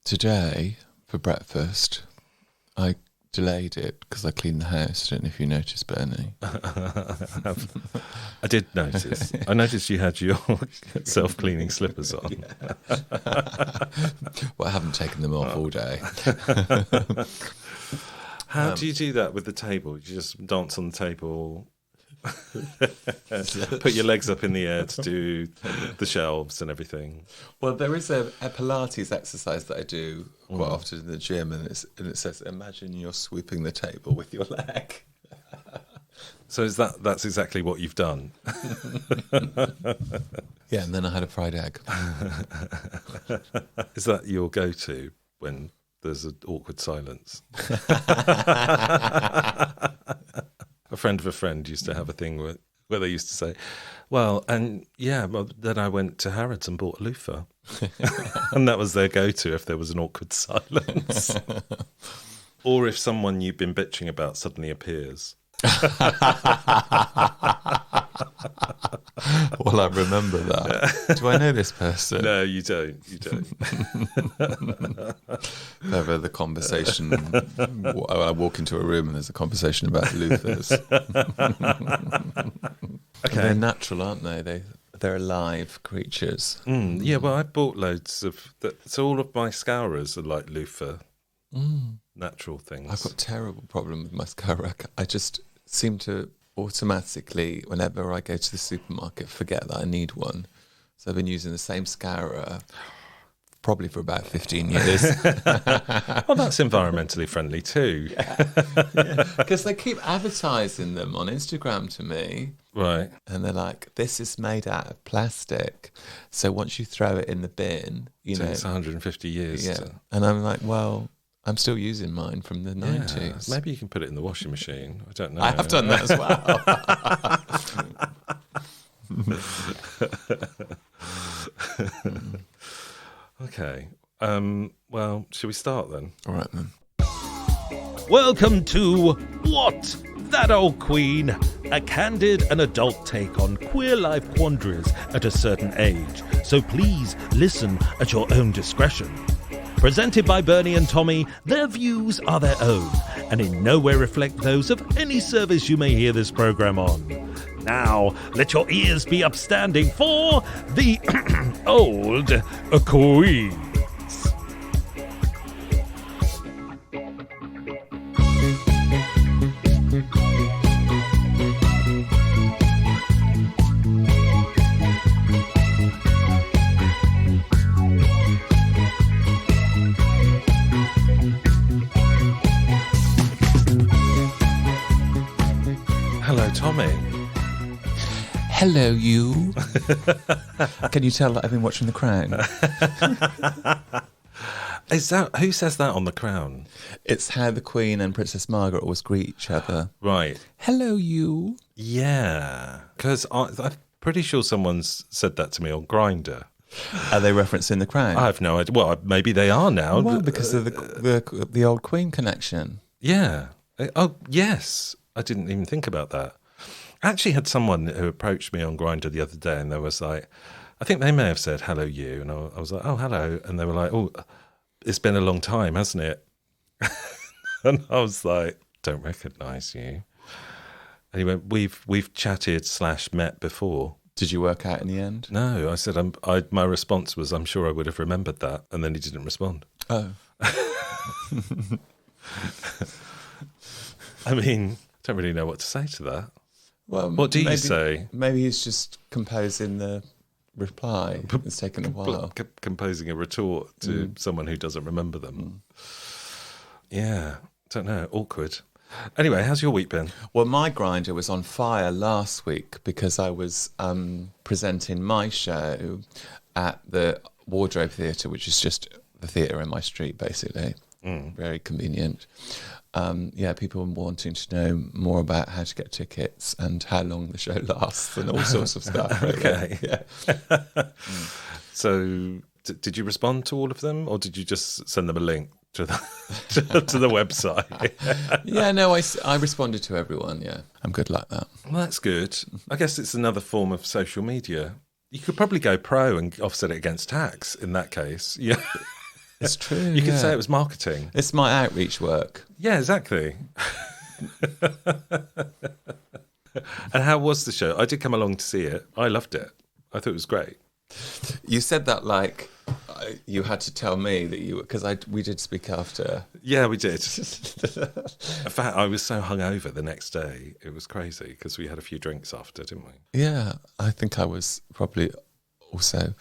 Today, for breakfast, I delayed it because I cleaned the house. I don't know if you noticed, Bernie. I did notice. I noticed you had your self-cleaning slippers on. Yeah. Well, I haven't taken them off all day. How do you do that with the table? You just dance on the table, put your legs up in the air to do the shelves and everything. Well, there is a Pilates exercise that I do quite often in the gym, and it says, imagine you're sweeping the table with your leg. So that's exactly what you've done? Yeah, and then I had a fried egg. Is that your go-to when there's an awkward silence? A friend of a friend used to have a thing where they used to say, well, then I went to Harrods and bought a loofah. And that was their go-to if there was an awkward silence. Or if someone you've been bitching about suddenly appears. Well, I remember that. Do I know this person? No, you don't. Ever the conversation, I walk into a room and there's a conversation about loofahs. Okay. They're natural, aren't they? They're alive creatures. Yeah, well, I bought loads of that. So all of my scourers are like loofah, natural things. I've got a terrible problem with my scourer. I just seem to automatically, whenever I go to the supermarket, forget that I need one. So I've been using the same scourer probably for about 15 years. Well, that's environmentally friendly too. Because they keep advertising them on Instagram to me. Right. And they're like, this is made out of plastic. So once you throw it in the bin, you know. It's 150 years. Yeah. And I'm like, well, I'm still using mine from the 90s. Maybe you can put it in the washing machine. I don't know. I have done that as well. Okay. Well, shall we start then? All right, then. Welcome to What? That Old Queen, a candid and adult take on queer life quandaries at a certain age. So please listen at your own discretion. Presented by Bernie and Tommy, their views are their own and in no way reflect those of any service you may hear this program on. Now, let your ears be upstanding for the Old Queen. Hello, Tommy. Hello, you. Can you tell that I've been watching The Crown? Who says that on The Crown? It's how the Queen and Princess Margaret always greet each other. Right. Hello, you. Yeah. Because I'm pretty sure someone's said that to me on Grindr. Are they referencing The Crown? I have no idea. Well, maybe they are now. Well, because of the old Queen connection. Yeah. Oh, yes. I didn't even think about that. I actually had someone who approached me on Grindr the other day, and they was like, I think they may have said, hello, you. And I was like, oh, hello. And they were like, oh, it's been a long time, hasn't it? And I was like, don't recognise you. And he went, we've chatted / met before. Did you work out in the end? No, I said, my response was, I'm sure I would have remembered that. And then he didn't respond. Oh. I mean, don't really know what to say to that. Well, what do you say? Maybe he's just composing the reply. It's taken a while. Composing a retort to someone who doesn't remember them. Yeah, don't know. Awkward. Anyway, how's your week been? Well, my Grindr was on fire last week because I was presenting my show at the Wardrobe Theatre, which is just the theatre in my street, basically. Very convenient. People wanting to know more about how to get tickets and how long the show lasts and all sorts of stuff. Really. Okay. Yeah. So, did you respond to all of them, or did you just send them a link to the to the website? Yeah, no, I responded to everyone. Yeah, I'm good like that. Well, that's good. I guess it's another form of social media. You could probably go pro and offset it against tax in that case. Yeah. It's true. You could say it was marketing. It's my outreach work. Yeah, exactly. And how was the show? I did come along to see it. I loved it. I thought it was great. You said that like you had to tell me that you, because we did speak after. Yeah, we did. In fact, I was so hungover the next day. It was crazy because we had a few drinks after, didn't we? Yeah, I think I was probably also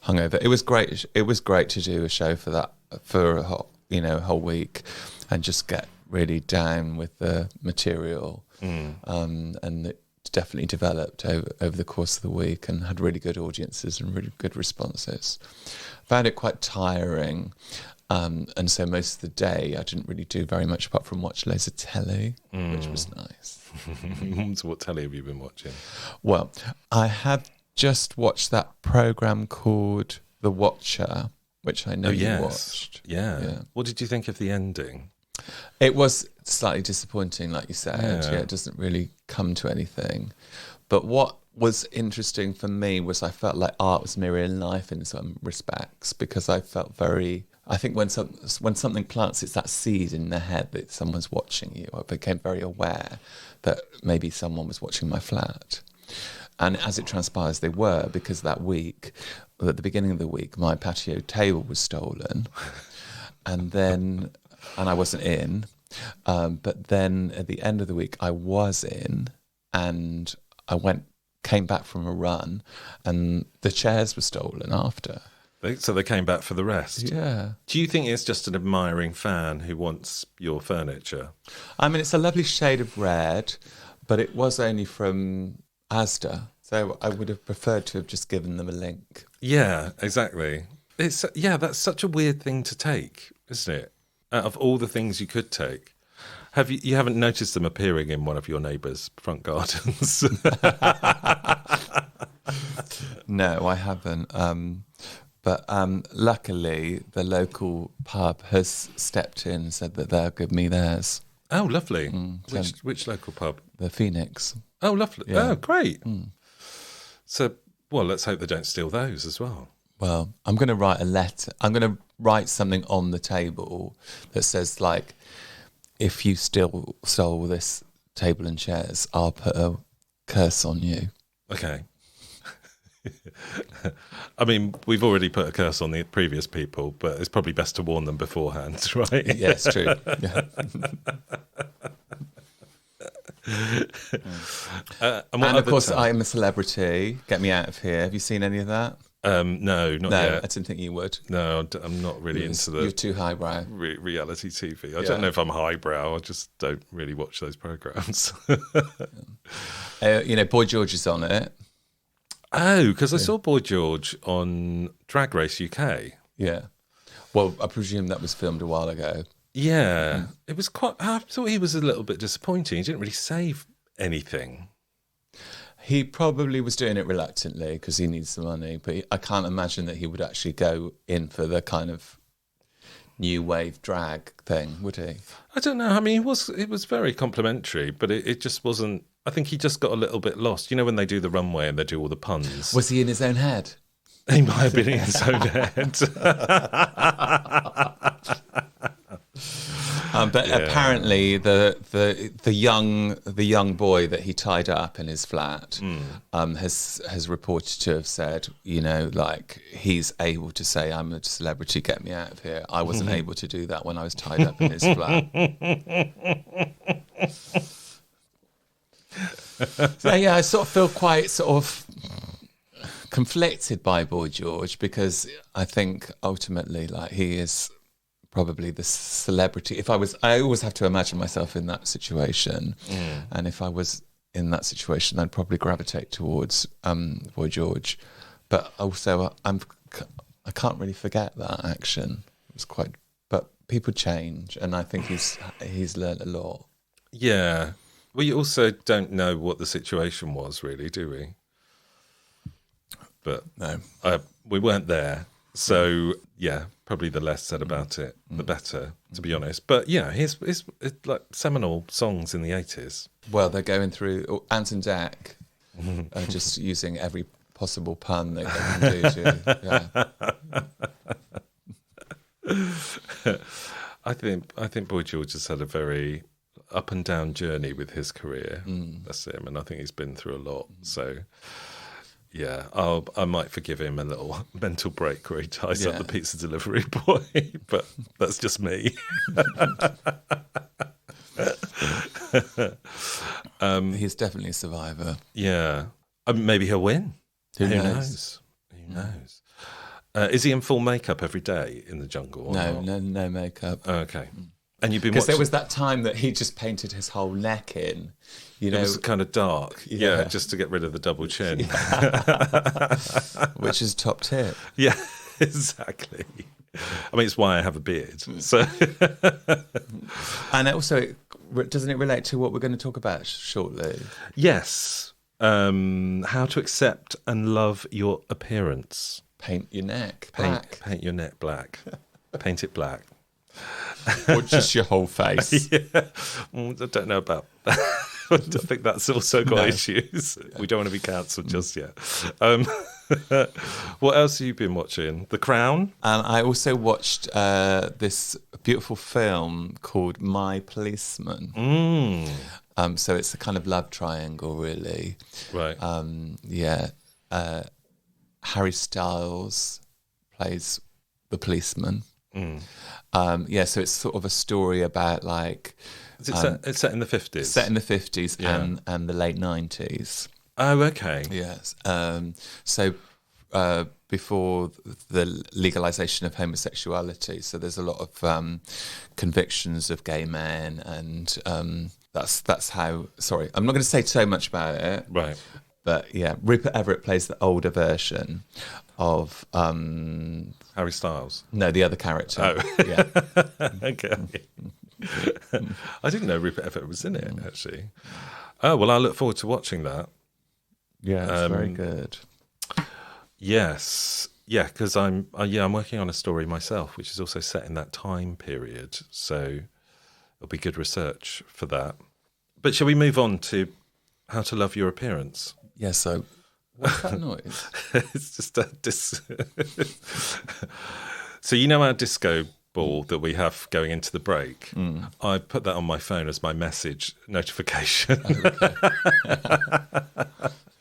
hungover. It was great. It was great to do a show for a whole week, and just get really down with the material. And it definitely developed over the course of the week, and had really good audiences and really good responses. Found it quite tiring, and so most of the day I didn't really do very much apart from watch loads of telly, which was nice. So what telly have you been watching? Well, I have just watched that programme called The Watcher, which I know you watched. Yeah. What did you think of the ending? It was slightly disappointing, like you said. Yeah. Yeah, it doesn't really come to anything. But what was interesting for me was I felt like art was mirroring life in some respects, because I felt I think when something plants, it's that seed in the head that someone's watching you. I became very aware that maybe someone was watching my flat. And as it transpires, they were, because that week, at the beginning of the week, my patio table was stolen. And I wasn't in. But then at the end of the week, I was in, and I came back from a run, and the chairs were stolen after. So they came back for the rest? Yeah. Do you think it's just an admiring fan who wants your furniture? I mean, it's a lovely shade of red, but it was only from Asda, so I would have preferred to have just given them a link. Yeah, exactly. That's such a weird thing to take, isn't it? Out of all the things you could take. You haven't noticed them appearing in one of your neighbours' front gardens? No, I haven't. But luckily, the local pub has stepped in and said that they'll give me theirs. Oh, lovely. Which local pub? The Phoenix. Oh, lovely. Yeah. Oh, great. So, well, let's hope they don't steal those as well. Well, I'm going to write a letter. I'm going to write something on the table that says, like, if you still stole this table and chairs, I'll put a curse on you. Okay. I mean, we've already put a curse on the previous people, but it's probably best to warn them beforehand, right? Yeah, it's true. Yeah. And of course, I'm a celebrity. Get me out of here. Have you seen any of that? No, not yet. I didn't think you would. No, I'm not really into the... You're too highbrow. Reality TV. I don't know if I'm highbrow. I just don't really watch those programmes. Boy George is on it. Oh, because I saw Boy George on Drag Race UK. Yeah. Well, I presume that was filmed a while ago. Yeah. It was quite... I thought he was a little bit disappointing. He didn't really say anything. He probably was doing it reluctantly because he needs the money, but I can't imagine that he would actually go in for the kind of new wave drag thing, would he? I don't know. I mean, it was very complimentary, but it just wasn't... I think he just got a little bit lost. You know when they do the runway and they do all the puns? Was he in his own head? He might have been in his own head. But apparently the young boy that he tied up in his flat has reported to have said, like, he's able to say, I'm a celebrity, get me out of here. I wasn't able to do that when I was tied up in his flat. So yeah, I sort of feel quite sort of conflicted by Boy George, because I think ultimately, like, he is probably the celebrity. I always have to imagine myself in that situation, and if I was in that situation, I'd probably gravitate towards Boy George. But also, I can't really forget that action. It was quite, but people change, and I think he's learned a lot. Yeah. We also don't know what the situation was, really, do we? But no, we weren't there. So, yeah, probably the less said about it, the better, to be honest. But, yeah, his like seminal songs in the 80s. Well, they're going through... Ant and Dec are just using every possible pun that they can do to... Yeah. I think Boy George has had a very up and down journey with his career. That's him, and I think he's been through a lot. So, yeah, I might forgive him a little mental break where he ties up the pizza delivery boy, but that's just me. He's definitely a survivor. Yeah, maybe he'll win. Who knows? Who knows? Is he in full makeup every day in the jungle? No makeup. Oh, okay. And you've been because watching... there was that time that he just painted his whole neck in. You know, it was kind of dark. Yeah, just to get rid of the double chin. Which is top tip. Yeah, exactly. I mean, it's why I have a beard. So, and also, doesn't it relate to what we're going to talk about shortly? Yes. How to accept and love your appearance. Paint your neck black. Paint your neck black. Paint it black. Or just your whole face. Yeah. I don't know about that. I think that's also got issues. We don't want to be cancelled just yet. What else have you been watching? The Crown? And I also watched this beautiful film called My Policeman. So it's a kind of love triangle, really. Right. Harry Styles plays the policeman. So it's sort of a story about like... It's set in the 50s? Set in the 50s and the late 90s. Oh, okay. Yes. Before the legalisation of homosexuality, so there's a lot of convictions of gay men, and that's how... Sorry, I'm not going to say so much about it. Right. But yeah, Rupert Everett plays the older version of... Harry Styles? No, the other character. Oh. Yeah. Okay. I didn't know Rupert Everett was in it, actually. Oh, well, I look forward to watching that. Yeah, it's very good. Yes. Yeah, because I'm working on a story myself, which is also set in that time period. So it'll be good research for that. But shall we move on to how to love your appearance? Yeah, so what's that noise? It's just a So you know our disco ball that we have going into the break? I put that on my phone as my message notification.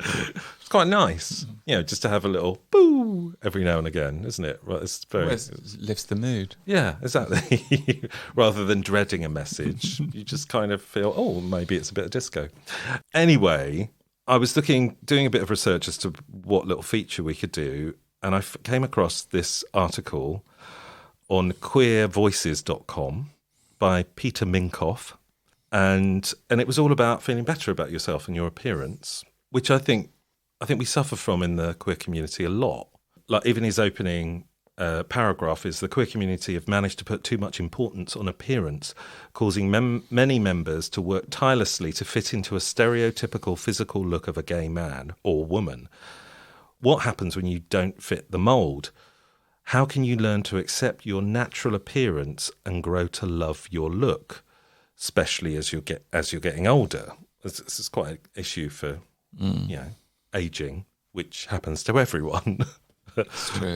It's quite nice, just to have a little boo every now and again, isn't it? Well, it's very it lifts the mood. Yeah, exactly. Rather than dreading a message, you just kind of feel, oh, maybe it's a bit of disco. Anyway, I was doing a bit of research as to what little feature we could do, and I came across this article on queervoices.com by Peter Minkoff, and it was all about feeling better about yourself and your appearance, which I think we suffer from in the queer community a lot. Like even his opening paragraph is, the queer community have managed to put too much importance on appearance, causing many members to work tirelessly to fit into a stereotypical physical look of a gay man or woman. What happens when you don't fit the mould? How can you learn to accept your natural appearance and grow to love your look, especially as you're getting older? This is quite an issue for aging, which happens to everyone.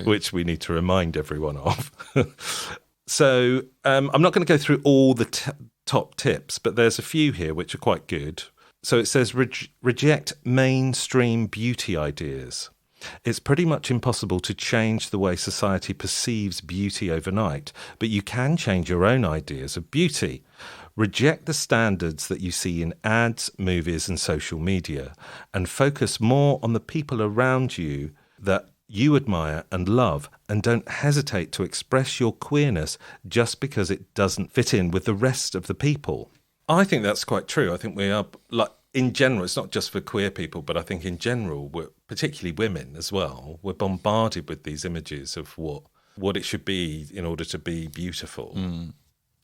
Which we need to remind everyone of. So I'm not going to go through all the top tips, but there's a few here which are quite good. So it says reject mainstream beauty ideas. It's pretty much impossible to change the way society perceives beauty overnight, but you can change your own ideas of beauty. Reject the standards that you see in ads, movies, and social media, and focus more on the people around you that you admire and love, and don't hesitate to express your queerness just because it doesn't fit in with the rest of the people. I think that's quite true. I think we are, like, in general, it's not just for queer people, but I think in general, particularly women as well, we're bombarded with these images of what it should be in order to be beautiful.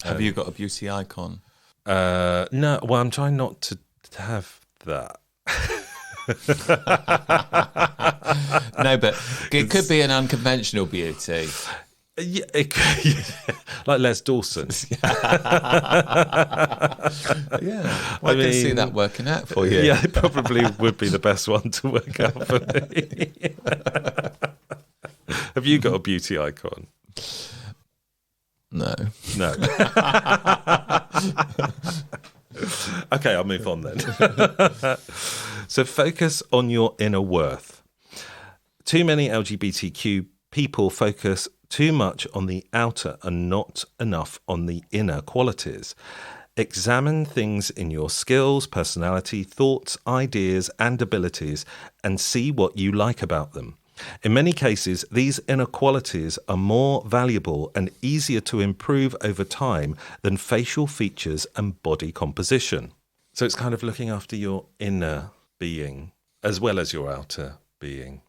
Have you got a beauty icon? No, well, I'm trying not to have that. No, but it could be an unconventional beauty. Yeah, it could, like Les Dawson. Yeah, I can see that working out for you. Yeah, it probably would be the best one to work out for me. Have you got a beauty icon? No. No. Okay, I'll move on then. So focus on your inner worth. Too many LGBTQ people focus too much on the outer and not enough on the inner qualities. Examine things in your skills, personality, thoughts, ideas, and abilities, and see what you like about them. In many cases, these inner qualities are more valuable and easier to improve over time than facial features and body composition. So it's kind of looking after your inner being as well as your outer being,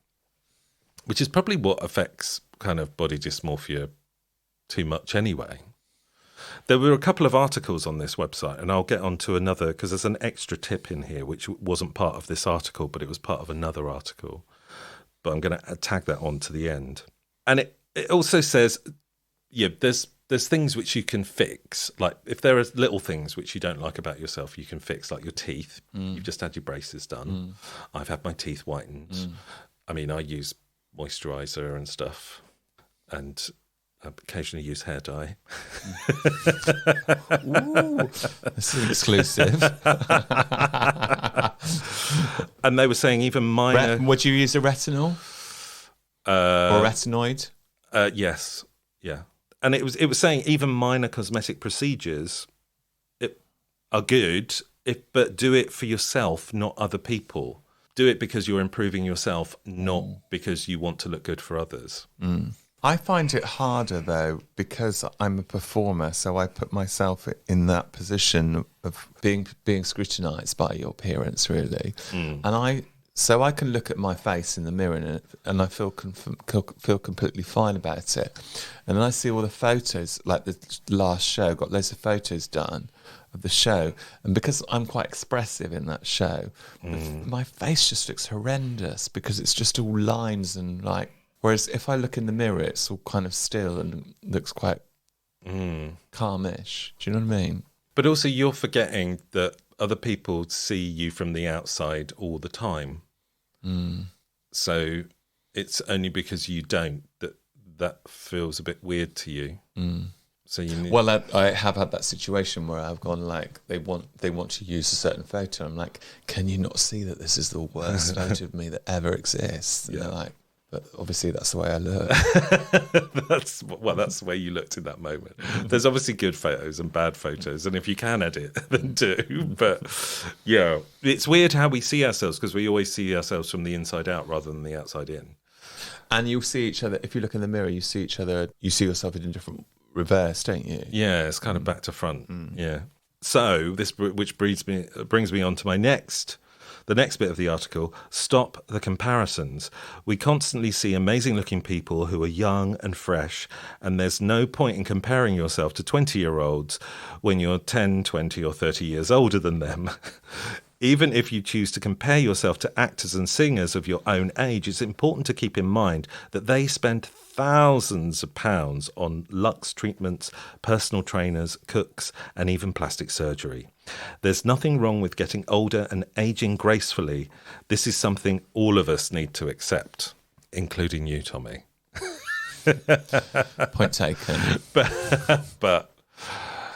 which is probably what affects kind of body dysmorphia too much anyway. There were a couple of articles on this website, and I'll get on to another because there's an extra tip in here which wasn't part of this article, but it was part of another article. But I'm going to tag that on to the end. And it also says, yeah, there's things which you can fix. Like if there are little things which you don't like about yourself, you can fix, like your teeth. You've just had your braces done. I've had my teeth whitened. I mean, I use moisturiser and stuff, and I occasionally use hair dye. Ooh, this is exclusive. And they were saying even minor... Would you use a retinol? Or retinoid? Yes, yeah. And it was saying even minor cosmetic procedures are good, but do it for yourself, not other people. Do it because you're improving yourself, not because you want to look good for others. I find it harder, though, because I'm a performer, so I put myself in that position of being scrutinised by your appearance, really. So I can look at my face in the mirror and I feel completely fine about it. And then I see all the photos, like the last show, got loads of photos done of the show. And because I'm quite expressive in that show, my face just looks horrendous because it's just all lines and like... Whereas if I look in the mirror, it's all kind of still and looks quite calmish. Do you know what I mean? But also you're forgetting that other people see you from the outside all the time. So it's only because you don't that feels a bit weird to you. So you need... Well, I have had that situation where I've gone like they want to use a certain photo. I'm like, can you not see that this is the worst photo of me that ever exists? And they're like, but obviously that's the way I look. That's the way you looked in that moment. There's obviously good photos and bad photos, and if you can edit, then do. But yeah, it's weird how we see ourselves because we always see ourselves from the inside out rather than the outside in. And you'll see each other, if you look in the mirror, you see each other, you see yourself in a different reverse, don't you? Yeah, it's kind of back to front. Yeah. So this, which brings me on to the next bit of the article, stop the comparisons. We constantly see amazing-looking people who are young and fresh, and there's no point in comparing yourself to 20-year-olds when you're 10, 20 or 30 years older than them. Even if you choose to compare yourself to actors and singers of your own age, it's important to keep in mind that they spend thousands of pounds on luxe treatments, personal trainers, cooks, and even plastic surgery. There's nothing wrong with getting older and aging gracefully. This is something all of us need to accept, including you, Tommy. Point taken. But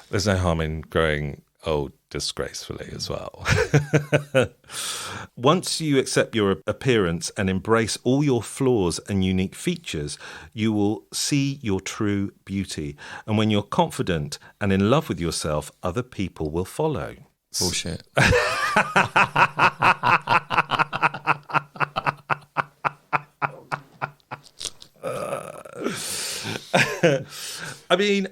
there's no harm in growing old disgracefully as well. Once you accept your appearance and embrace all your flaws and unique features, you will see your true beauty. And when you're confident and in love with yourself, other people will follow. Bullshit. I mean,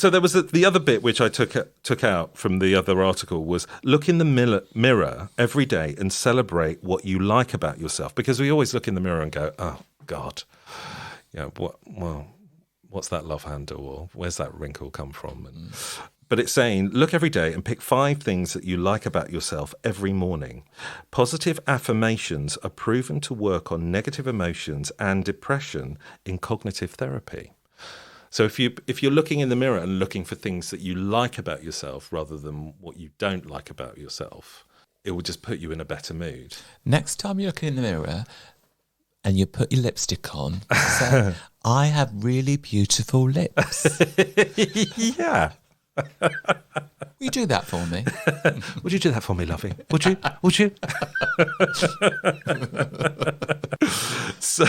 So there was the other bit which I took out from the other article was look in the mirror every day and celebrate what you like about yourself, because we always look in the mirror and go, oh God, what's that love handle, or where's that wrinkle come from? But it's saying look every day and pick 5 things that you like about yourself every morning. Positive affirmations are proven to work on negative emotions and depression in cognitive therapy. So if you're looking in the mirror and looking for things that you like about yourself rather than what you don't like about yourself, it will just put you in a better mood. Next time you're looking in the mirror, and you put your lipstick on, say, I have really beautiful lips. Yeah. Will you do that for me? Would you do that for me, lovey? Would you? Would you? So,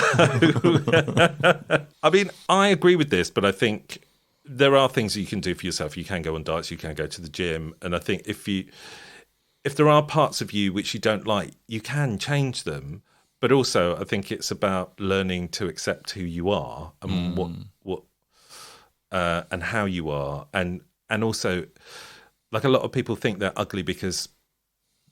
I mean, I agree with this, but I think there are things that you can do for yourself. You can go on diets, you can go to the gym. And I think if there are parts of you which you don't like, you can change them. But also, I think it's about learning to accept who you are and what and how you are. And also, like, a lot of people think they're ugly because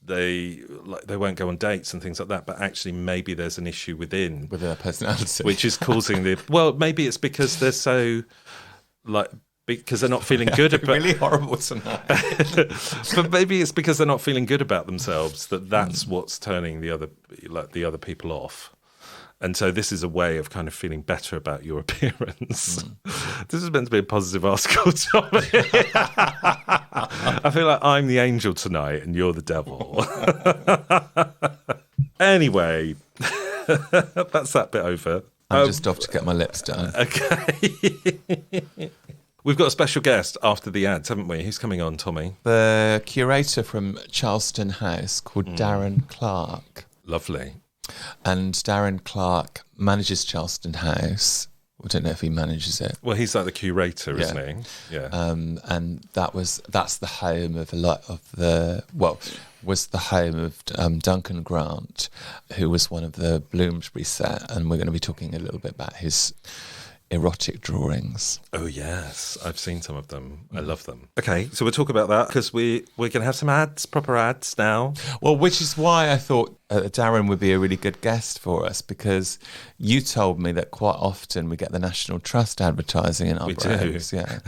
they won't go on dates and things like that. But actually, maybe there's an issue with their personality, which is causing well, maybe it's because they're so because they're not feeling good about really horrible tonight. But maybe it's because they're not feeling good about themselves that's what's turning the other people off. And so this is a way of kind of feeling better about your appearance. This is meant to be a positive article, Tommy. I feel like I'm the angel tonight and you're the devil. Anyway, that's that bit over. I'm just off to get my lips done. Okay. We've got a special guest after the ads, haven't we? Who's coming on, Tommy? The curator from Charleston House called Darren Clark. Lovely. And Darren Clark manages Charleston House. I don't know if he manages it. Well, he's like the curator, isn't he? Yeah. And that's the home of a lot of was the home of Duncan Grant, who was one of the Bloomsbury set, and we're going to be talking a little bit about his erotic drawings. Oh yes, I've seen some of them. I love them. Okay, so we'll talk about that because we're going to have some ads, proper ads now. Well, which is why I thought Darren would be a really good guest for us, because you told me that quite often we get the National Trust advertising in our brands. Yeah.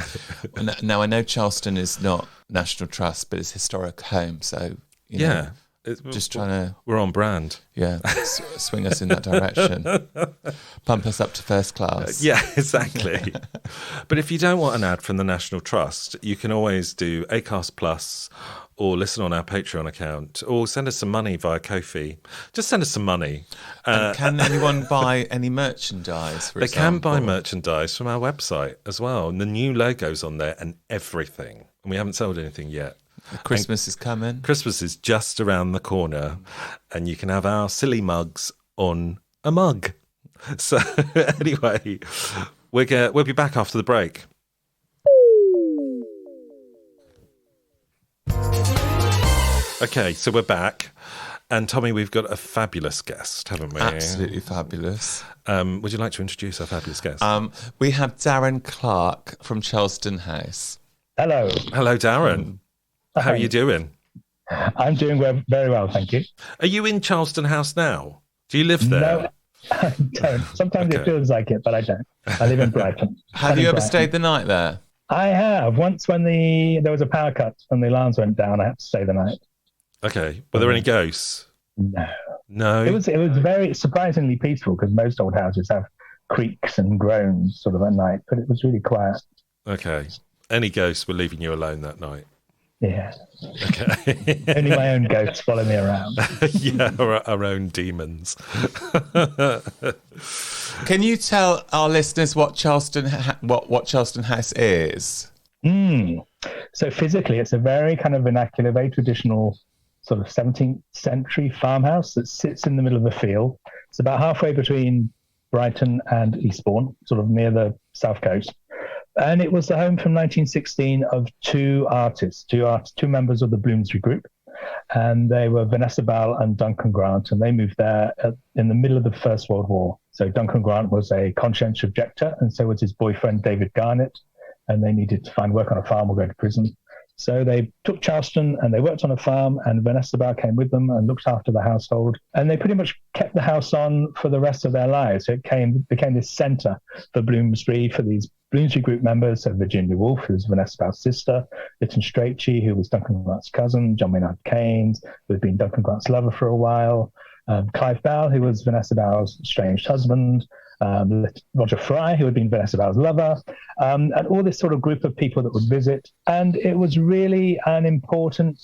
Now I know Charleston is not National Trust, but it's historic home, so you know, just trying to... We're on brand. Yeah, swing us in that direction. Pump us up to first class. Yeah, exactly. But if you don't want an ad from the National Trust, you can always do Acast Plus or listen on our Patreon account or send us some money via Ko-fi. Just send us some money. And can anyone buy any merchandise, for example? They can buy merchandise from our website as well. And the new logo's on there and everything. And we haven't sold anything yet. Christmas is coming. Christmas is just around the corner, and you can have our silly mugs on a mug. So anyway, we'll be back after the break. Okay, so we're back. And Tommy, we've got a fabulous guest, haven't we? Absolutely fabulous. Would you like to introduce our fabulous guest? We have Darren Clark from Charleston House. Hello. Hello, Darren. How are you doing? I'm doing very well, thank you. Are you in Charleston House now? Do you live there? No, I don't. Sometimes it feels like it, but I don't. I live in Brighton. Have you ever stayed the night there? I have. Once when there was a power cut and the alarms went down, I had to stay the night. Okay. Were there any ghosts? No. It was very surprisingly peaceful because most old houses have creaks and groans sort of at night, but it was really quiet. Okay. Any ghosts were leaving you alone that night? Yeah. Okay. Only my own ghosts follow me around. Yeah, our own demons. Can you tell our listeners what Charleston House is? So physically, it's a very kind of vernacular, very traditional sort of 17th century farmhouse that sits in the middle of the field. It's about halfway between Brighton and Eastbourne, sort of near the south coast. And it was the home from 1916 of two members of the Bloomsbury Group. And they were Vanessa Bell and Duncan Grant, and they moved there in the middle of the First World War. So Duncan Grant was a conscientious objector, and so was his boyfriend, David Garnett, and they needed to find work on a farm or go to prison. So they took Charleston and they worked on a farm, and Vanessa Bell came with them and looked after the household. And they pretty much kept the house on for the rest of their lives. So it became this centre for Bloomsbury, for these Bloomsbury Group members. So Virginia Woolf, who was Vanessa Bell's sister, Lytton Strachey, who was Duncan Grant's cousin, John Maynard Keynes, who had been Duncan Grant's lover for a while, Clive Bell, who was Vanessa Bell's estranged husband, Roger Fry, who had been Vanessa Bell's lover, and all this sort of group of people that would visit. And it was really an important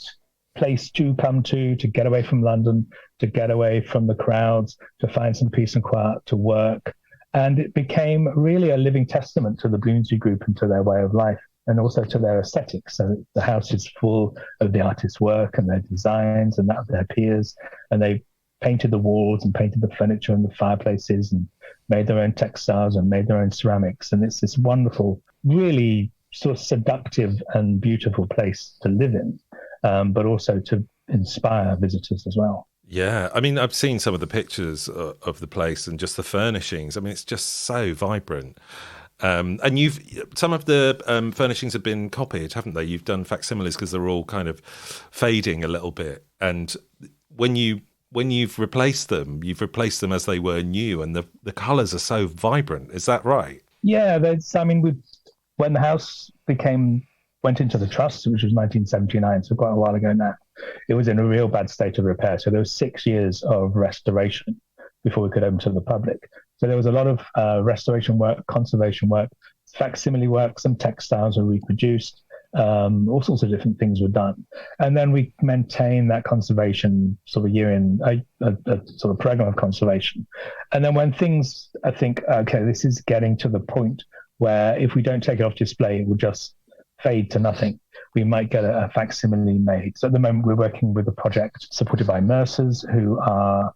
place to come to get away from London, to get away from the crowds, to find some peace and quiet, to work. And it became really a living testament to the Bloomsbury Group and to their way of life, and also to their aesthetics. So the house is full of the artist's work and their designs and that of their peers. And they painted the walls and painted the furniture and the fireplaces and made their own textiles and made their own ceramics. And it's this wonderful, really sort of seductive and beautiful place to live in, but also to inspire visitors as well. Yeah, I mean, I've seen some of the pictures of the place and just the furnishings. I mean, it's just so vibrant. And some of the furnishings have been copied, haven't they? You've done facsimiles because they're all kind of fading a little bit. And when you've replaced them as they were new, and the colours are so vibrant. Is that right? Yeah, when the house went into the trust, which was 1979, so quite a while ago now, it was in a real bad state of repair. So there was 6 years of restoration before we could open to the public. So there was a lot of restoration work, conservation work, facsimile work, some textiles were reproduced, all sorts of different things were done. And then we maintained that conservation sort of year in a sort of program of conservation. And then when things, I think, okay, this is getting to the point where if we don't take it off display, it will just fade to nothing. We might get a facsimile made. So at the moment, we're working with a project supported by Mercer's, who are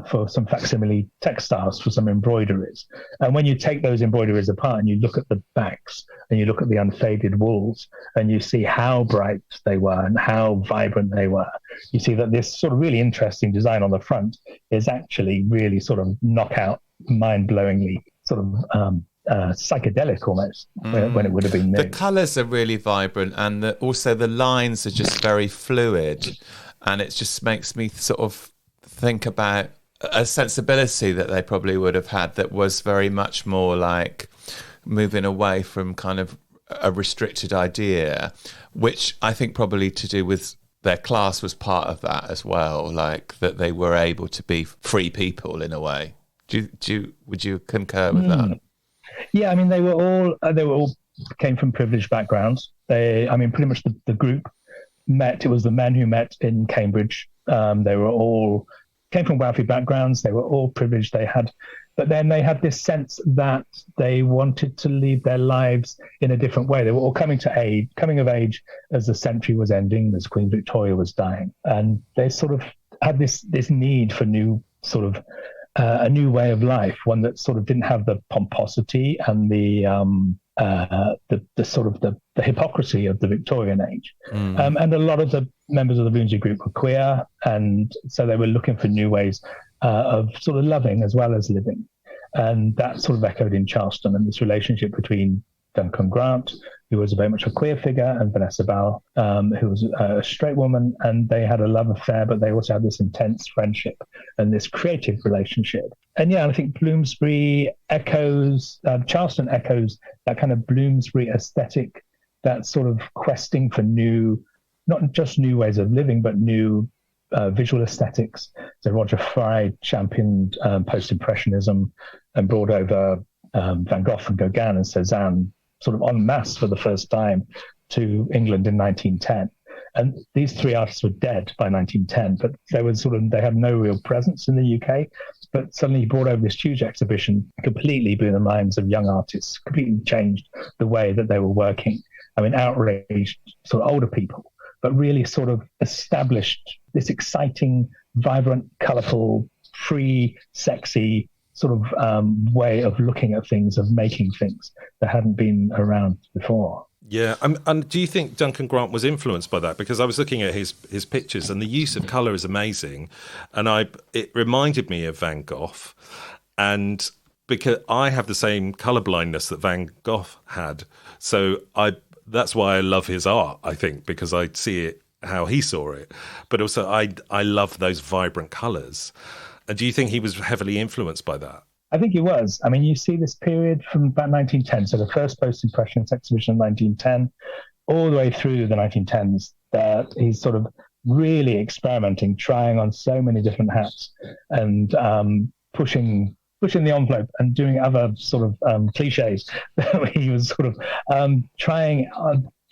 for some facsimile textiles for some embroideries. And when you take those embroideries apart and you look at the backs and you look at the unfaded walls and you see how bright they were and how vibrant they were, you see that this sort of really interesting design on the front is actually really sort of knockout, mind-blowingly sort of psychedelic almost when it would have been new. The colours are really vibrant, and also the lines are just very fluid, and it just makes me sort of think about a sensibility that they probably would have had that was very much more like moving away from kind of a restricted idea, which I think probably to do with their class was part of that as well, like that they were able to be free people in a way. Would you concur with that? Yeah, I mean, they were all came from privileged backgrounds. Pretty much the group met. It was the men who met in Cambridge. They were all came from wealthy backgrounds. They were all privileged. But then they had this sense that they wanted to lead their lives in a different way. They were all coming of age as the century was ending, as Queen Victoria was dying, and they sort of had this need for new sort of. A new way of life, one that sort of didn't have the pomposity and the sort of the hypocrisy of the Victorian age. And a lot of the members of the Bloomsbury Group were queer, and so they were looking for new ways of sort of loving as well as living. And that sort of echoed in Charleston, and this relationship between Duncan Grant, who was very much a queer figure, and Vanessa Bell, who was a straight woman, and they had a love affair, but they also had this intense friendship and this creative relationship. And yeah, I think Bloomsbury Charleston echoes that kind of Bloomsbury aesthetic, that sort of questing for new, not just new ways of living, but new visual aesthetics. So Roger Fry championed post-impressionism and brought over Van Gogh and Gauguin and Cézanne sort of en masse for the first time to England in 1910. And these three artists were dead by 1910, but they had no real presence in the UK. But suddenly he brought over this huge exhibition, completely blew the minds of young artists, completely changed the way that they were working. I mean, outraged sort of older people, but really sort of established this exciting, vibrant, colourful, free, sexy sort of way of looking at things, of making things that hadn't been around before. Yeah, and do you think Duncan Grant was influenced by that? Because I was looking at his pictures, and the use of colour is amazing, and it reminded me of Van Gogh, and because I have the same colour blindness that Van Gogh had, so that's why I love his art, I think, because I see it how he saw it, but also I love those vibrant colours. And do you think he was heavily influenced by that? I think he was. I mean, you see this period from about 1910, so the first post-impressionist exhibition of 1910, all the way through the 1910s, that he's sort of really experimenting, trying on so many different hats, and pushing the envelope and doing other sort of cliches. He was sort of trying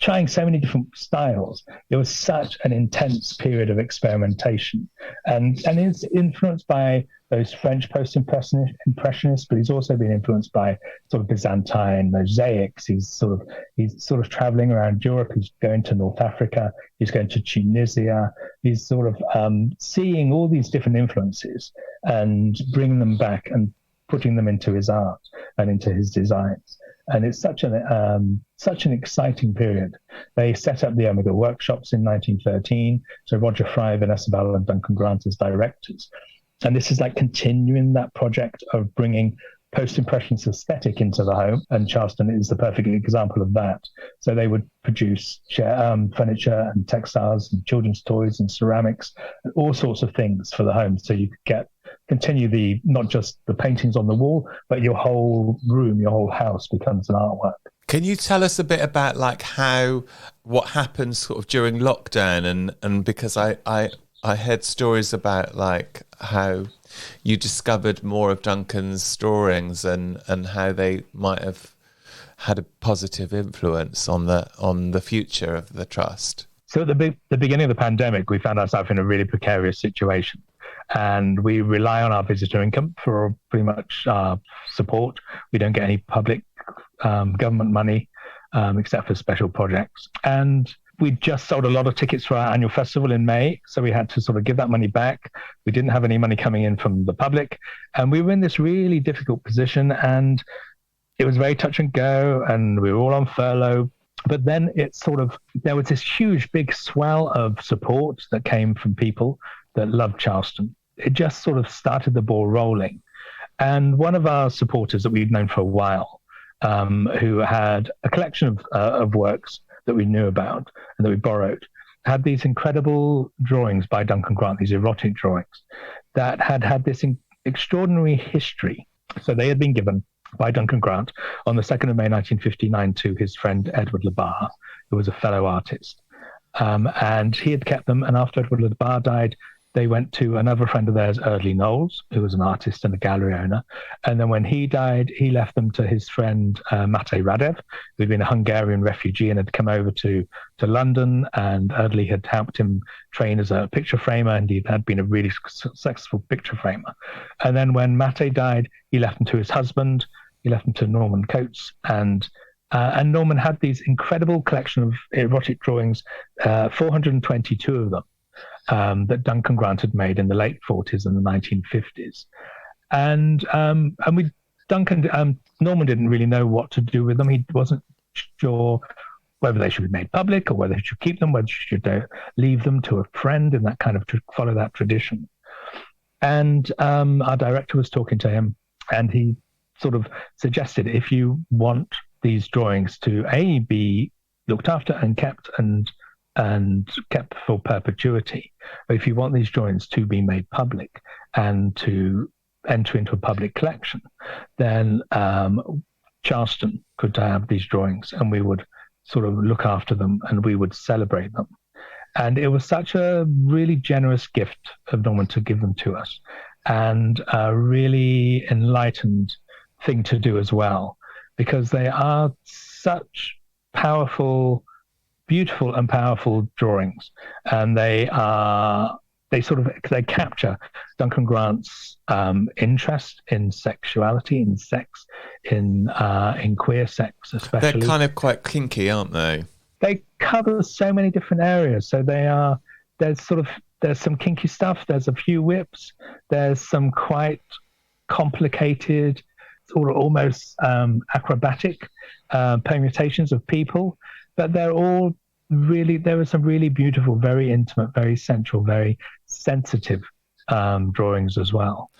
trying so many different styles. It was such an intense period of experimentation, and it's influenced by those French post-impressionists, but he's also been influenced by sort of Byzantine mosaics. He's sort of traveling around Europe. He's going to North Africa. He's going to Tunisia. He's sort of seeing all these different influences and bringing them back and putting them into his art and into his designs. And it's such an exciting period. They set up the Omega workshops in 1913. So Roger Fry, Vanessa Bell, and Duncan Grant as directors. And this is like continuing that project of bringing post-impressionist aesthetic into the home. And Charleston is the perfect example of that. So they would produce furniture and textiles and children's toys and ceramics and all sorts of things for the home. So you could continue not just the paintings on the wall, but your whole room, your whole house becomes an artwork. Can you tell us a bit about like what happened sort of during lockdown and because I heard stories about like how you discovered more of Duncan's drawings and how they might have had a positive influence on the future of the trust. So at the beginning of the pandemic, we found ourselves in a really precarious situation. And we rely on our visitor income for pretty much support. We don't get any public government money except for special projects. And we just sold a lot of tickets for our annual festival in May, so we had to sort of give that money back. We didn't have any money coming in from the public, and we were in this really difficult position, and it was very touch and go, and we were all on furlough. But then there was this huge, big swell of support that came from people that loved Charleston. It just sort of started the ball rolling. And one of our supporters that we'd known for a while, who had a collection of works that we knew about and that we borrowed, had these incredible drawings by Duncan Grant, these erotic drawings that had this extraordinary history. So they had been given by Duncan Grant on the 2nd of May 1959 to his friend Edward Labar, who was a fellow artist. And he had kept them, and after Edward Labar died, they went to another friend of theirs, Eardley Knowles, who was an artist and a gallery owner. And then when he died, he left them to his friend Mate Radev, who'd been a Hungarian refugee and had come over to London. And Eardley had helped him train as a picture framer, and he had been a really successful picture framer. And then when Mate died, he left them to his husband. He left them to Norman Coates. And Norman had these incredible collection of erotic drawings, 422 of them. That Duncan Grant had made in the late 40s and the 1950s. And Norman didn't really know what to do with them. He wasn't sure whether they should be made public or whether he should keep them, whether he should leave them to a friend and that kind of to follow that tradition. And our director was talking to him, and he sort of suggested, if you want these drawings to be looked after and kept for perpetuity, but if you want these drawings to be made public and to enter into a public collection, then Charleston could have these drawings, and we would sort of look after them and we would celebrate them. And it was such a really generous gift of Norman to give them to us, and a really enlightened thing to do as well, because they are such beautiful and powerful drawings, and they capture Duncan Grant's interest in sexuality, in sex, in queer sex especially. They're kind of quite kinky, aren't they? They cover so many different areas. So there's some kinky stuff. There's a few whips. There's some quite complicated, sort of almost acrobatic permutations of people. But there were some really beautiful, very intimate, very sensual, very sensitive drawings as well.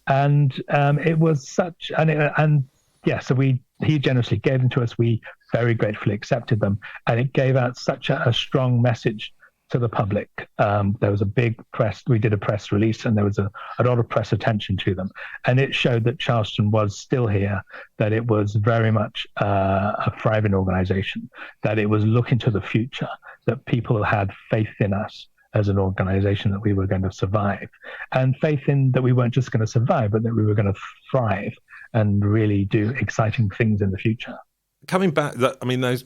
And it was such, so he generously gave them to us. We very gratefully accepted them, and it gave out such a strong message to the public. There was a big we did a press release, and there was a lot of press attention to them. And it showed that Charleston was still here, that it was very much a thriving organization, that it was looking to the future, that people had faith in us as an organization, that we were going to survive, and faith in that we weren't just going to survive, but that we were going to thrive and really do exciting things in the future. Coming back, those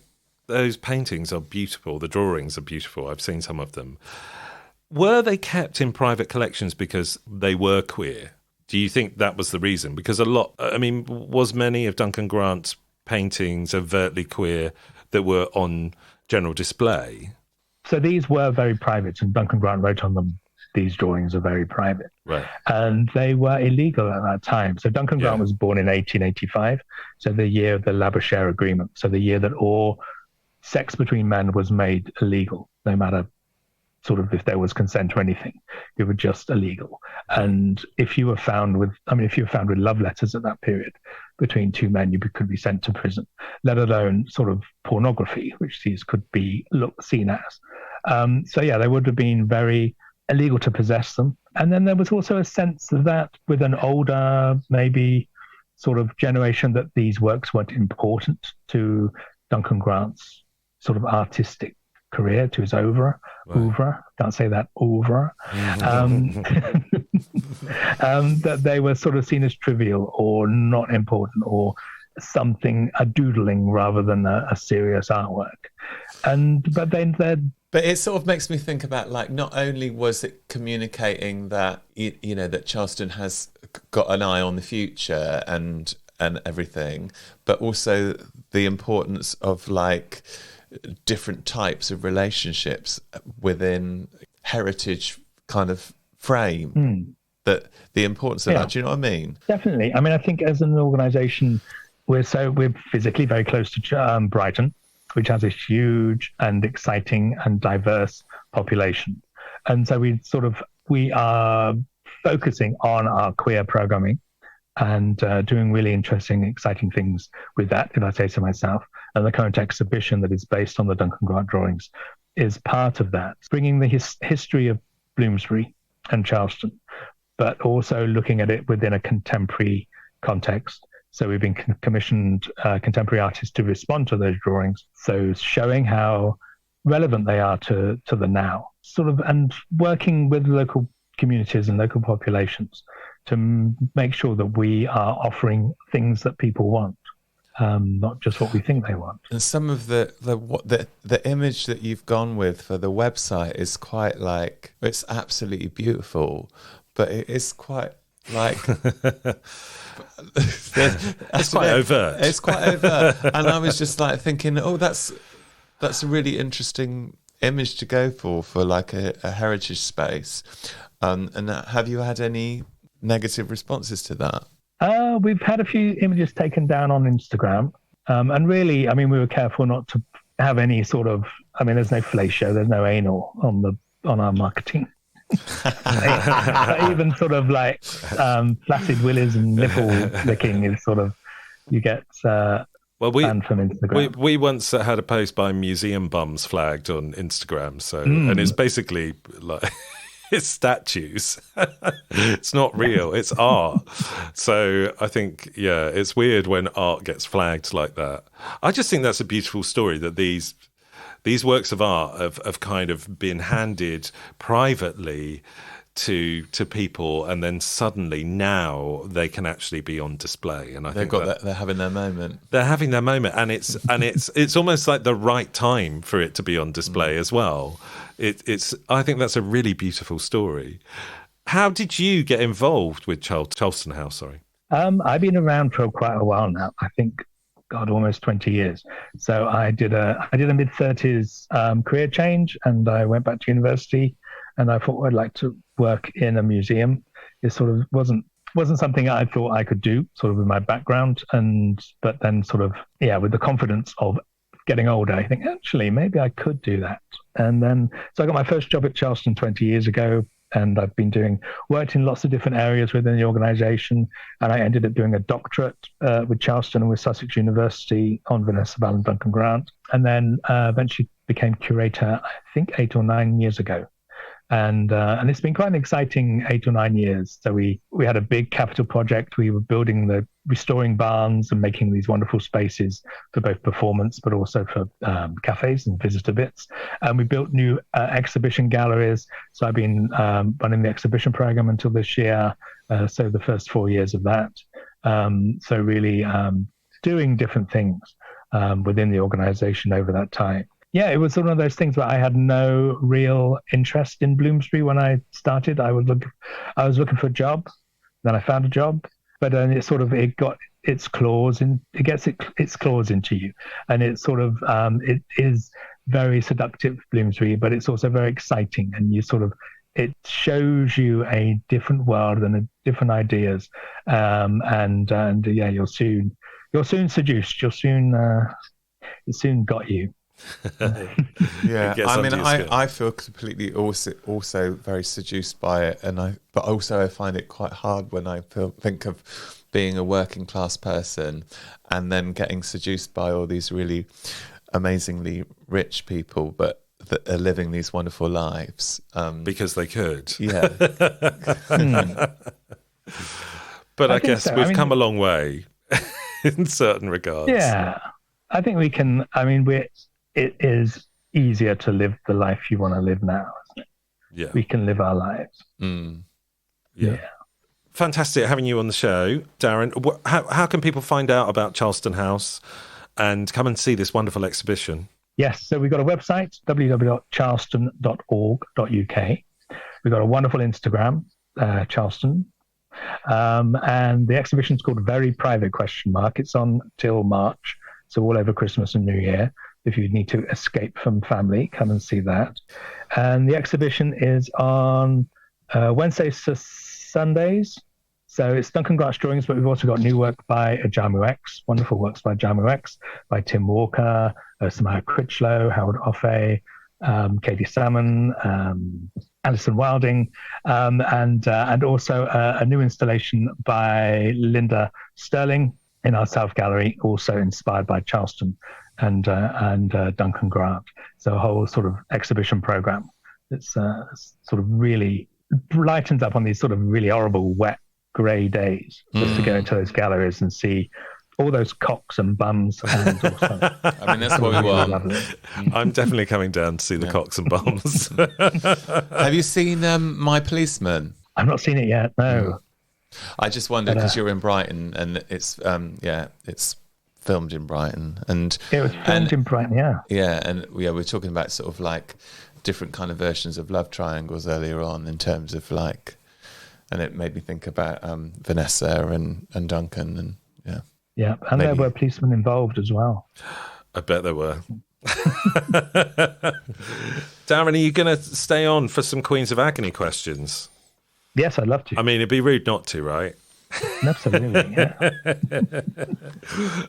those paintings are beautiful. The drawings are beautiful. I've seen some of them. Were they kept in private collections because they were queer? Do you think that was the reason? Because was many of Duncan Grant's paintings overtly queer that were on general display? So these were very private, and Duncan Grant wrote on them, these drawings are very private. Right. And they were illegal at that time. So Duncan Grant was born in 1885, so the year of the Labouchere Agreement, so the year that all sex between men was made illegal, no matter sort of if there was consent or anything. It was just illegal. And if you were found with love letters at that period between two men, you could be sent to prison, let alone sort of pornography, which these could be seen as. They would have been very illegal to possess them. And then there was also a sense that with an older, maybe sort of generation, that these works weren't important to Duncan Grant's sort of artistic career, to his oeuvre. Can't say that, oeuvre. That they were sort of seen as trivial or not important, or something, a doodling rather than a serious artwork. But it sort of makes me think about, like, not only was it communicating that that Charleston has got an eye on the future and everything, but also the importance of, like, different types of relationships within heritage kind of frame. That the importance of that. Do you know what I mean? Definitely. I mean, I think as an organisation, we're physically very close to Brighton, which has a huge and exciting and diverse population, and so we are focusing on our queer programming and doing really interesting, exciting things with that, if I say so myself. And the current exhibition that is based on the Duncan Grant drawings is part of that, bringing the history of Bloomsbury and Charleston, but also looking at it within a contemporary context. So we've been commissioned contemporary artists to respond to those drawings, so showing how relevant they are to the now, and working with local communities and local populations to make sure that we are offering things that people want, not just what we think they want. And some of the image that you've gone with for the website is quite, like, it's absolutely beautiful, but it is quite, like, it's quite overt. It's quite overt. And I was just, like, thinking, that's a really interesting image to go for like a heritage space. And have you had any negative responses to that? We've had a few images taken down on Instagram. And really, I mean, we were careful not to have any sort of, there's no fellatio, there's no anal on our marketing. Even sort of like flaccid willies and nipple licking is sort of, you get banned from Instagram. We once had a post by museum bums flagged on Instagram, and it's basically like it's statues. It's not real, it's art. So I think, it's weird when art gets flagged like that. I just think that's a beautiful story, that these works of art have kind of been handed privately to people, and then suddenly now they can actually be on display. And I think they're having their moment. They're having their moment, and it's almost like the right time for it to be on display as well. I think that's a really beautiful story. How did you get involved with Charleston House? Sorry, I've been around for quite a while now. I think, almost 20 years. So I did a mid-30s career change, and I went back to university, and I thought I'd like to work in a museum. It sort of wasn't something I thought I could do, sort of with my background, but then with the confidence of getting older, I think actually maybe I could do that. And then so I got my first job at Charleston 20 years ago. And I've been worked in lots of different areas within the organisation. And I ended up doing a doctorate with Charleston and with Sussex University on Vanessa Bell and Duncan Grant. And then eventually became curator, I think 8 or 9 years ago. And it's been quite an exciting 8 or 9 years. So we had a big capital project. We were restoring barns and making these wonderful spaces for both performance, but also for cafes and visitor bits. And we built new exhibition galleries. So I've been running the exhibition program until this year. So the first 4 years of that. So really doing different things. within the organisation over that time. Yeah, it was one of those things where I had no real interest in Bloomsbury when I started. I was looking for a job, then I found a job, but then it got its claws in. It gets its claws into you, and it it is very seductive, Bloomsbury, but it's also very exciting, and it shows you a different world and different ideas, and yeah, you're soon seduced. It soon got you. Yeah, I mean, I feel completely also very seduced by it, but also I find it quite hard when I think of being a working class person and then getting seduced by all these really amazingly rich people, but that are living these wonderful lives because they could. Yeah. But I guess we've come a long way in certain regards. Yeah, I think we can. I mean, it is easier to live the life you want to live now, isn't it? Yeah. We can live our lives. Yeah. Fantastic having you on the show, Darren. How can people find out about Charleston House and come and see this wonderful exhibition? Yes, so we've got a website, www.charleston.org.uk. We've got a wonderful Instagram, Charleston. And the exhibition's called Very Private ? It's on till March, so all over Christmas and New Year. If you need to escape from family, come and see that. And the exhibition is on Wednesdays to Sundays. So it's Duncan Grant's drawings, but we've also got new work by Ajamu X, wonderful works by Ajamu X, by Tim Walker, Samaya Critchlow, Howard Offe, Katie Salmon, Alison Wilding, and also a new installation by Linda Sterling in our South Gallery, also inspired by Charleston and Duncan Grant. So a whole sort of exhibition program that's sort of really lightens up on these sort of really horrible, wet, grey days, just to go into those galleries and see all those cocks and bums. And also, I mean, that's what we want. I'm definitely coming down to see the cocks and bums. Have you seen My Policeman? I've not seen it yet, no. I just wondered, because you're in Brighton, and it's filmed in Brighton, and it was filmed in Brighton, and we're talking about sort of like different kind of versions of love triangles earlier on, in terms of like, and it made me think about Vanessa and Duncan, and and there were policemen involved as well. I bet there were. Darren, are you going to stay on for some Queens of Agony questions? Yes, I'd love to. I mean, it'd be rude not to, right? Absolutely, yeah.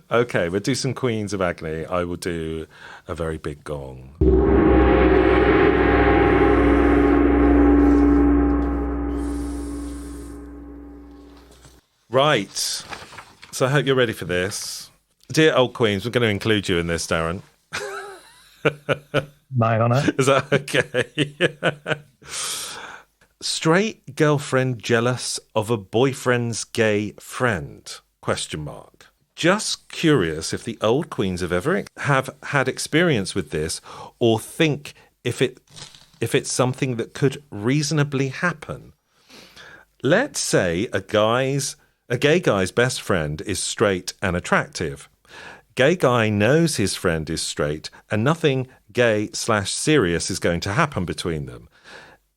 Okay, we'll do some Queens of Agony. I will do a very big gong. Right. So I hope you're ready for this. Dear old Queens, we're going to include you in this, Darren. My honour. Is that okay? Straight girlfriend jealous of a boyfriend's gay friend? ? Just curious if the old Queens have ever had experience with this, or think if it's something that could reasonably happen. Let's say a gay guy's best friend is straight and attractive. Gay guy knows his friend is straight and nothing gay/serious is going to happen between them.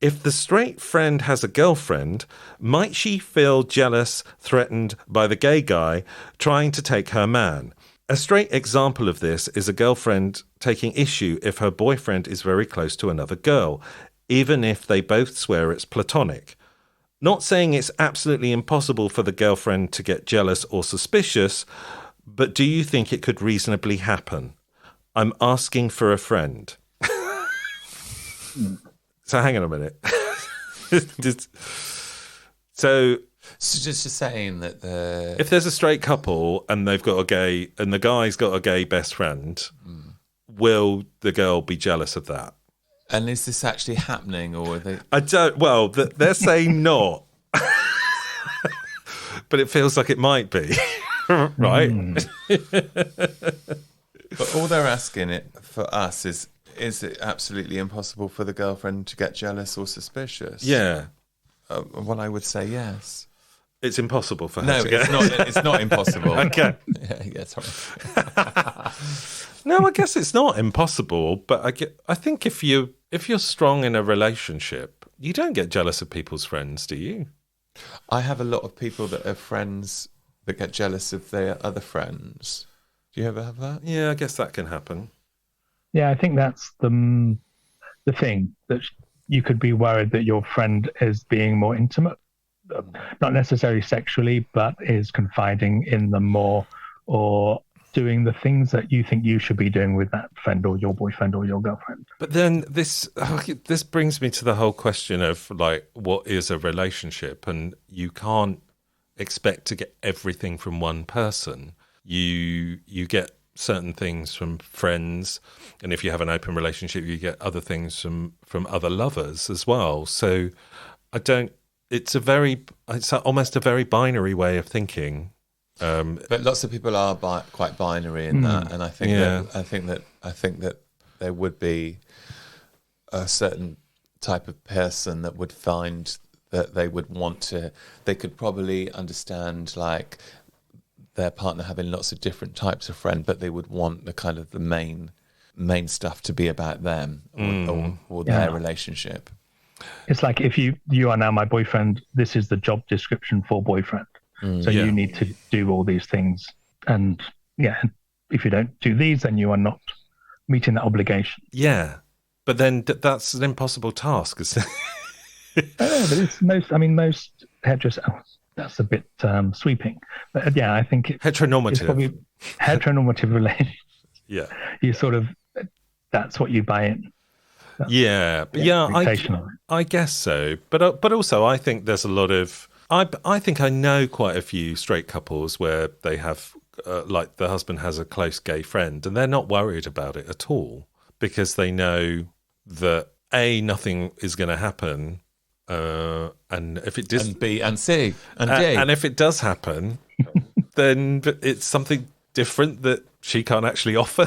If the straight friend has a girlfriend, might she feel jealous, threatened by the gay guy trying to take her man? A straight example of this is a girlfriend taking issue if her boyfriend is very close to another girl, even if they both swear it's platonic. Not saying it's absolutely impossible for the girlfriend to get jealous or suspicious, but do you think it could reasonably happen? I'm asking for a friend. So hang on a minute. So just saying that if there's a straight couple and they've got a gay, and the guy's got a gay best friend, will the girl be jealous of that? And is this actually happening, or are they? I don't. Well, they're saying not, but it feels like it might be, right? But all they're asking it for us is it absolutely impossible for the girlfriend to get jealous or suspicious? Yeah. Well, I would say yes. It's impossible for her No, to get. it's not impossible. Okay. Yeah, sorry. No, I guess it's not impossible, but I think if you're strong in a relationship, you don't get jealous of people's friends, do you? I have a lot of people that are friends that get jealous of their other friends. Do you ever have that? Yeah, I guess that can happen. Yeah, I think that's the thing, that you could be worried that your friend is being more intimate, not necessarily sexually, but is confiding in them more, or doing the things that you think you should be doing with that friend or your boyfriend or your girlfriend. But then this brings me to the whole question of like, what is a relationship? And you can't expect to get everything from one person. You get certain things from friends, and if you have an open relationship, you get other things from other lovers as well. So it's almost a very binary way of thinking. But lots of people are quite binary in that, and I think that there would be a certain type of person that would find that they would want to. They could probably understand like their partner having lots of different types of friend, but they would want the kind of the main stuff to be about them or their relationship. It's like, if you are now my boyfriend, this is the job description for boyfriend. So you need to do all these things. And if you don't do these, then you are not meeting that obligation. Yeah. But then that's an impossible task, isn't it? But it's most heterosexual. That's a bit sweeping. But I think heteronormative. It's probably heteronormative relations. Yeah. You sort of, that's what you buy in. I guess so. But also I think there's a lot of, I think I know quite a few straight couples where they have, like the husband has a close gay friend, and they're not worried about it at all because they know that A, nothing is going to happen, and if it does, and B and C and D, and if it does happen, then it's something different that she can't actually offer.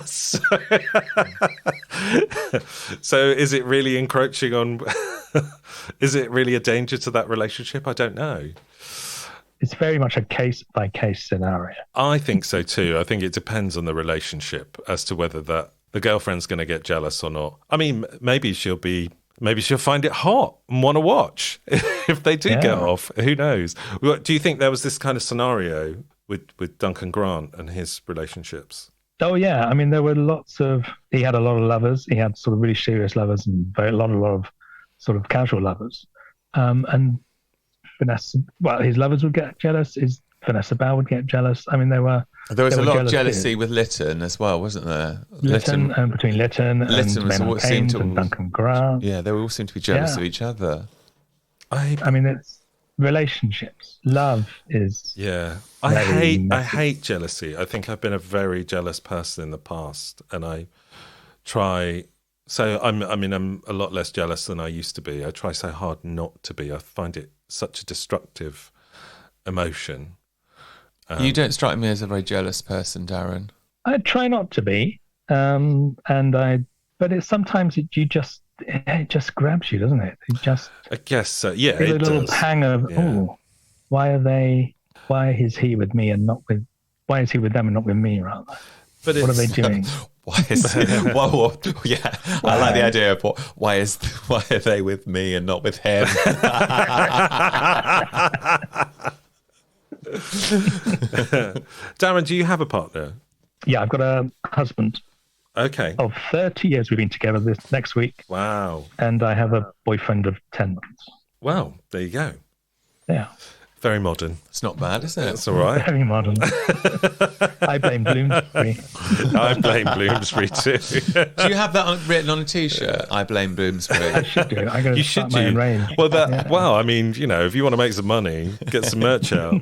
So is it really encroaching on? Is it really a danger to that relationship? I don't know. It's very much a case-by-case scenario. I think so too. I think it depends on the relationship as to whether that the girlfriend's going to get jealous or not. I mean, maybe she'll find it hot and want to watch if they do get off. Who knows? Do you think there was this kind of scenario with Duncan Grant and his relationships? Oh, yeah. I mean, there were he had a lot of lovers. He had sort of really serious lovers and a lot of sort of casual lovers. And Vanessa, his lovers would get jealous. Vanessa Bell would get jealous. I mean, there was a lot of jealousy with Lytton as well, wasn't there? Lytton between Lytton and Maynard Keynes and Duncan Grant. Yeah, they all seem to be jealous of each other. I mean, it's relationships. Love is. Yeah, I hate jealousy. I think I've been a very jealous person in the past, and I try. So I'm a lot less jealous than I used to be. I try so hard not to be. I find it such a destructive emotion. You don't strike me as a very jealous person, Darren. I try not to be, but sometimes it just grabs you, doesn't it? I guess so. Yeah, a little pang of why is he with me and not with? Why is he with them and not with me? Rather, what are they doing? Why is I like the idea of why are they with me and not with him? Darren, do you have a partner? Yeah, I've got a husband. Okay. Of 30 years. We've been together this next week. Wow. And I have a boyfriend of 10 months. Wow, there you go. Yeah. Very modern. It's not bad, is it? It's all right. Very modern. I blame Bloomsbury. I blame Bloomsbury too. Do you have that written on a T-shirt? I blame Bloomsbury. I should do. I'm going to start my own range. Well, I mean, if you want to make some money, get some merch out.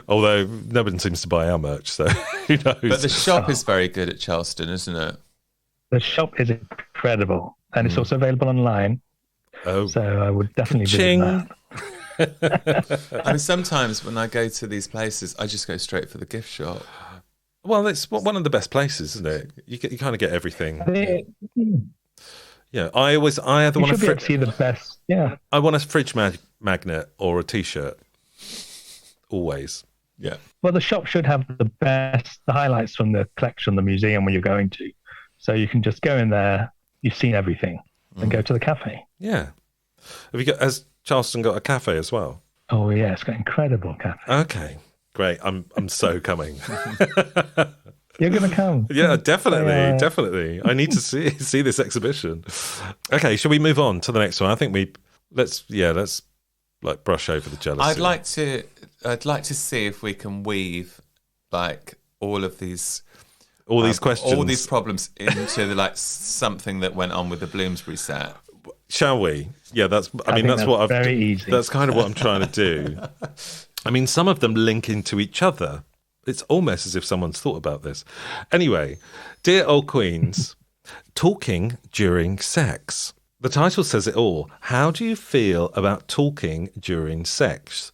Although nobody seems to buy our merch, so who knows? But the shop is very good at Charleston, isn't it? The shop is incredible, and it's also available online. Oh, so I would definitely visit that. I mean, sometimes when I go to these places, I just go straight for the gift shop. Well, it's one of the best places, isn't it? You kind of get everything. Yeah, I either want to see the best. Yeah, I want a fridge magnet or a T-shirt, always. Yeah. Well, the shop should have the highlights from the collection, the museum where you're going to. So you can just go in there, you've seen everything, and go to the cafe. Yeah. Has Charleston got a cafe as well? Oh, yeah, it's got an incredible cafe. Okay, great. I'm so coming. You're going to come. Yeah, definitely. I need to see this exhibition. Okay, shall we move on to the next one? I think let's like brush over the jealousy. I'd like to see if we can weave like all these questions, all these problems into like something that went on with the Bloomsbury set. Shall we? Yeah, that's kind of what I'm trying to do. I mean, some of them link into each other. It's almost as if someone's thought about this. Anyway, dear old queens, talking during sex. The title says it all. How do you feel about talking during sex?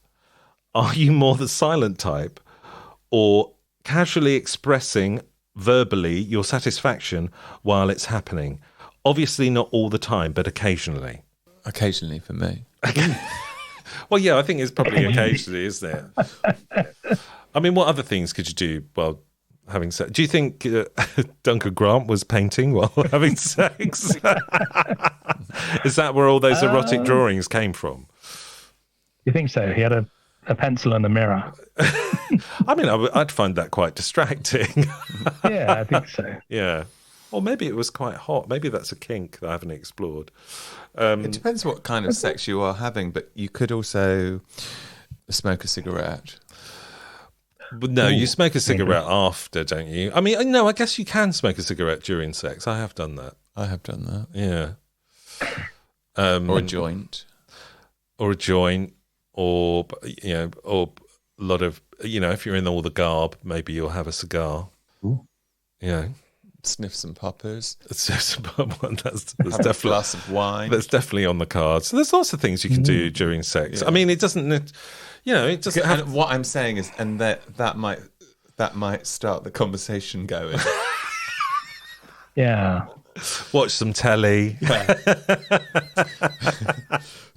Are you more the silent type, or casually expressing verbally your satisfaction while it's happening? Obviously not all the time, but occasionally. Occasionally for me. Well, yeah, I think it's probably occasionally, isn't it? I mean, what other things could you do while having sex? Do you think Duncan Grant was painting while having sex? Is that where all those erotic drawings came from? You think so? He had a pencil and a mirror. I mean, I'd find that quite distracting. Yeah, I think so. Yeah. Or maybe it was quite hot. Maybe that's a kink that I haven't explored. It depends what kind of sex you are having, but you could also smoke a cigarette. But no, you smoke a cigarette after, don't you? I mean, no, I guess you can smoke a cigarette during sex. I have done that. Yeah. Or a joint. Or a joint. Or a lot of, if you're in all the garb, maybe you'll have a cigar. Ooh. Sniff some poppers. That's definitely a glass of wine. That's definitely on the cards. So there's lots of things you can do during sex. Yeah. I mean, it doesn't. It doesn't have. And what I'm saying is, and that might start the conversation going. Yeah. Watch some telly.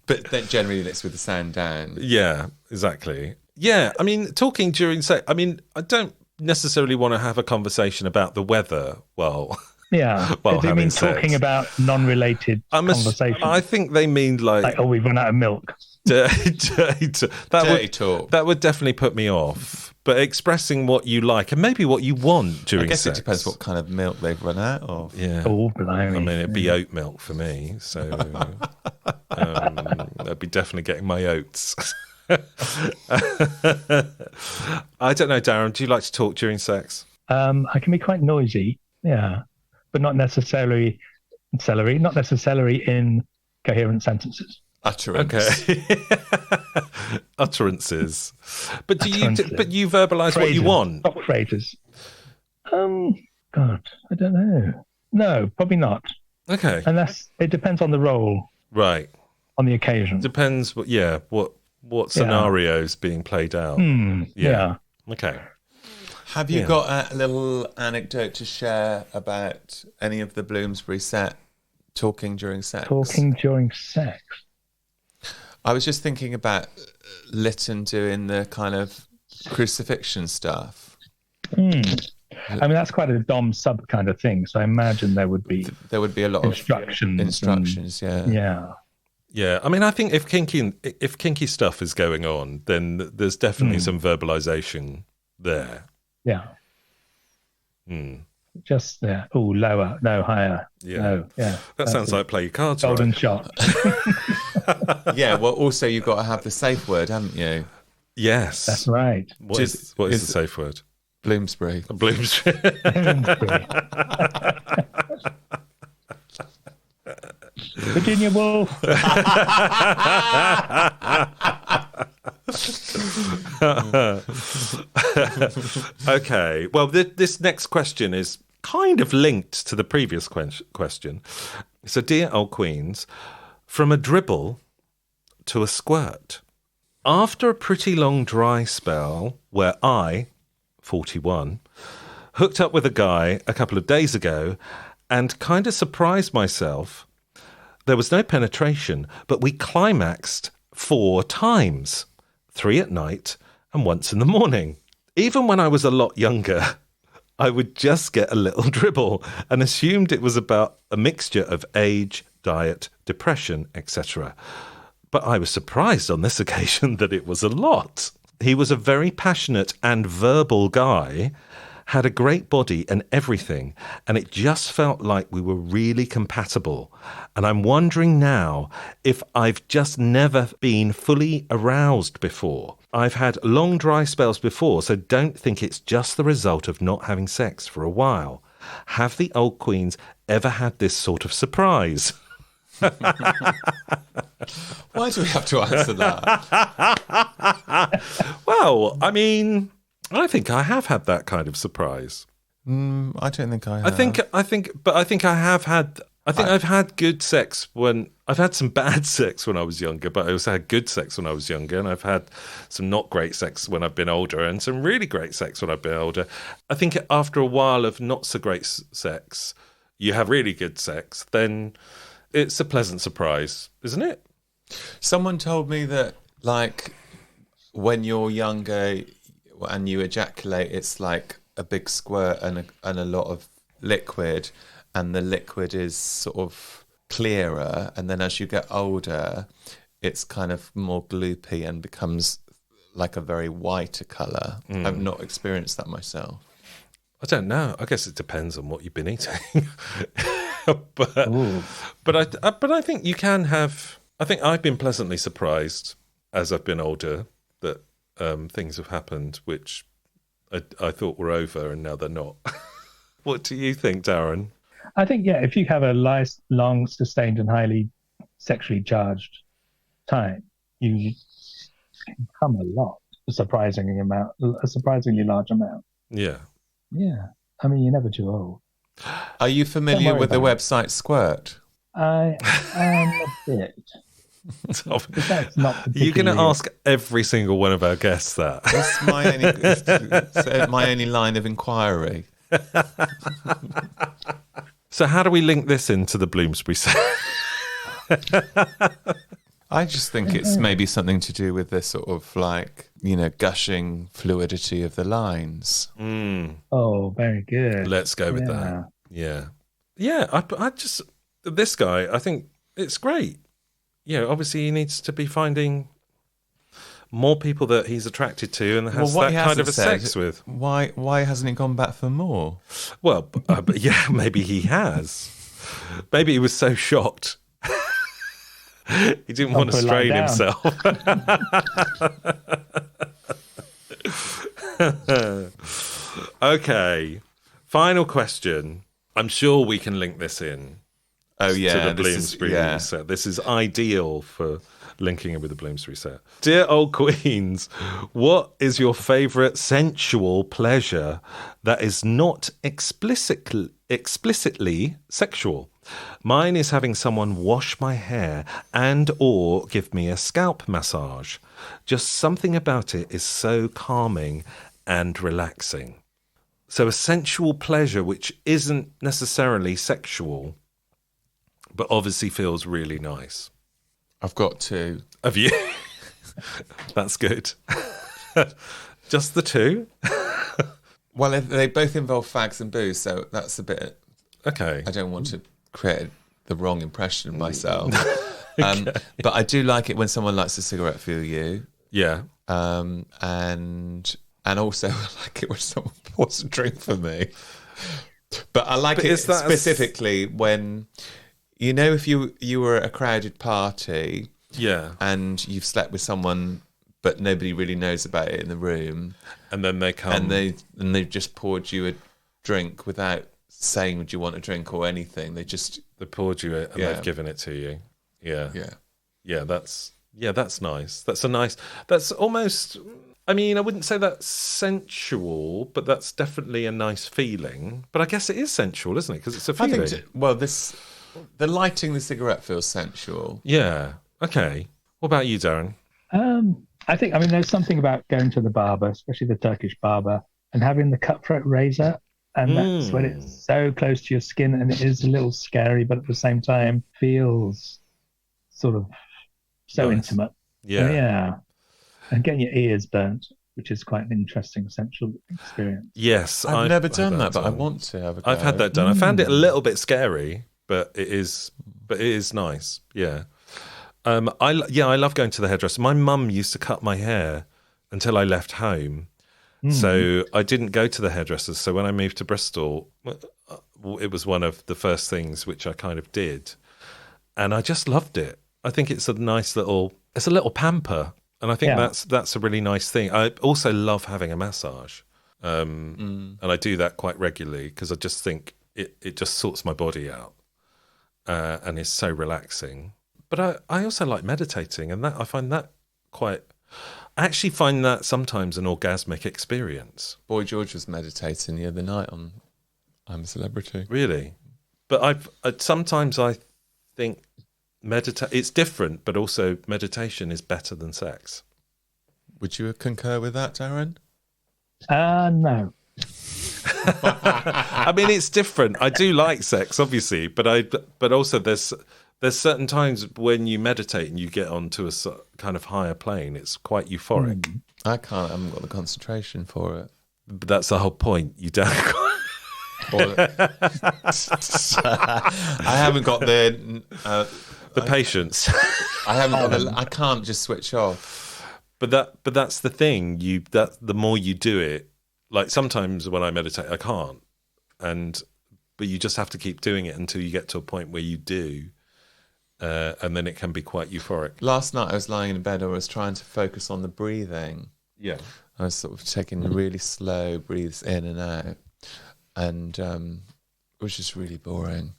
But then generally it's with the sound down. Yeah, exactly. Yeah, I mean, talking during sex. I mean, I don't necessarily want to have a conversation about the weather while do you mean sex. Talking about non-related conversations? I think they mean like we've run out of milk. Dirty talk. That would definitely put me off. But expressing what you like and maybe what you want during sex. I guess it depends what kind of milk they've run out of. Yeah. Oh, blimey. I mean, it'd be oat milk for me. So I'd be definitely getting my oats. I don't know, Darren, do you like to talk during sex? I can be quite noisy, but not necessarily in coherent sentences. Utterance. Okay. Utterances. But you verbalise what you want? Stock phrases. God, I don't know. No, probably not. Okay. Unless it depends on the role. Right. On the occasion. Depends what scenario's being played out. Yeah. Okay. Have you got a little anecdote to share about any of the Bloomsbury set talking during sex? Talking during sex? I was just thinking about Lytton doing the kind of crucifixion stuff. I mean, that's quite a dom sub kind of thing. So I imagine there would be a lot of instructions. Yeah. I mean, I think if kinky stuff is going on, then there's definitely some verbalization there. Yeah. Just lower, no, higher. Yeah. No, yeah. That sounds like play your cards golden right. shot. Yeah, well, also you've got to have the safe word, haven't you? Yes. That's right. What is the safe word? Bloomsbury. Bloomsbury. Virginia Woolf. Okay. Well, this next question is kind of linked to the previous question. So, dear old queens, from a dribble to a squirt. After a pretty long dry spell where I, 41, hooked up with a guy a couple of days ago and kind of surprised myself, there was no penetration, but we climaxed 4 times, 3 at night and once in the morning. Even when I was a lot younger, I would just get a little dribble and assumed it was about a mixture of age, diet, depression, etc. But I was surprised on this occasion that it was a lot. He was a very passionate and verbal guy, had a great body and everything, and it just felt like we were really compatible. And I'm wondering now if I've just never been fully aroused before. I've had long dry spells before, so don't think it's just the result of not having sex for a while. Have the old queens ever had this sort of surprise? Why do we have to answer that? Well, I mean, I think I have had that kind of surprise. I don't think I have. I think I have had. I think I've had good sex when I've had some bad sex when I was younger, but I also had good sex when I was younger, and I've had some not great sex when I've been older, and some really great sex when I've been older. I think after a while of not so great sex, you have really good sex, then it's a pleasant surprise, isn't it? Someone told me that, like, when you're younger and you ejaculate, it's like a big squirt and a lot of liquid, and the liquid is sort of clearer, and then as you get older, it's kind of more gloopy and becomes like a very whiter colour. I've not experienced that myself. I don't know. I guess it depends on what you've been eating. But I think you can have. I think I've been pleasantly surprised as I've been older that things have happened which I thought were over and now they're not. What do you think, Darren? I think, if you have a long, sustained and highly sexually charged time, you can come a lot, a surprisingly large amount. Yeah. Yeah. I mean, you're never too old. Are you familiar with the website Squirt? I am a bit. That's not You're going to ask every single one of our guests that. It's my only line of inquiry. So how do we link this into the Bloomsbury set? I just think it's maybe something to do with the sort of like, gushing fluidity of the lines. Oh, very good. Let's go with that. Yeah. Yeah, I just, this guy, I think it's great. Obviously he needs to be finding more people that he's attracted to and has that kind of a sex with. Why hasn't he gone back for more? Well, but yeah, maybe he has. Maybe he was so shocked. He didn't want to strain himself. Okay. Final question. I'm sure we can link this in. Oh, yeah. To the Bloomsbury set. This is ideal for linking it with the Bloomsbury set. Dear old queens, what is your favourite sensual pleasure that is not explicitly sexual? Mine is having someone wash my hair and or give me a scalp massage. Just something about it is so calming and relaxing. So a sensual pleasure which isn't necessarily sexual, but obviously feels really nice. I've got two. Have you? That's good. Just the two? Well, they both involve fags and booze, so that's a bit... Okay. I don't want to create the wrong impression of myself. Okay. But I do like it when someone lights a cigarette for you. Yeah. And also I like it when someone pours a drink for me. But I like it specifically when... if you were at a crowded party, and you've slept with someone, but nobody really knows about it in the room, and then they come and they've just poured you a drink without saying, "Would you want a drink?" or anything. They poured you it and they've given it to you. Yeah. That's nice. That's almost. I mean, I wouldn't say that's sensual, but that's definitely a nice feeling. But I guess it is sensual, isn't it? Because it's a feeling. The lighting the cigarette feels sensual. Yeah. Okay. What about you, Darren? I think, there's something about going to the barber, especially the Turkish barber, and having the cutthroat razor. And that's when it's so close to your skin and it is a little scary, but at the same time feels sort of so intimate. Yeah. Yeah. And getting your ears burnt which is quite an interesting sensual experience. Yes, I've never done had that, but I done. want to have a go. I've had that done. I found it a little bit scary, but it is nice. Yeah. I love going to the hairdresser. My mum used to cut my hair until I left home. So I didn't go to the hairdressers. So when I moved to Bristol, it was one of the first things which I kind of did. And I just loved it. I think it's a nice little pamper. And I think that's a really nice thing. I also love having a massage. And I do that quite regularly because I just think it just sorts my body out and is so relaxing. But I also like meditating, and I find that I actually find that sometimes an orgasmic experience. Boy George was meditating the other night on I'm a Celebrity. Really? But sometimes I think it's different, but also meditation is better than sex. Would you concur with that, Darren? No. I mean, it's different. I do like sex, obviously, but also there's certain times when you meditate and you get onto a kind of higher plane. It's quite euphoric. I haven't got the concentration for it. But that's the whole point. You don't. I haven't got the patience. I haven't got I can't just switch off. But that's the thing. The more you do it, like sometimes when I meditate, I can't, but you just have to keep doing it until you get to a point where you do. And then it can be quite euphoric. Last night I was lying in bed. I was trying to focus on the breathing. Yeah. I was sort of taking really slow breaths in and out. And it was just really boring.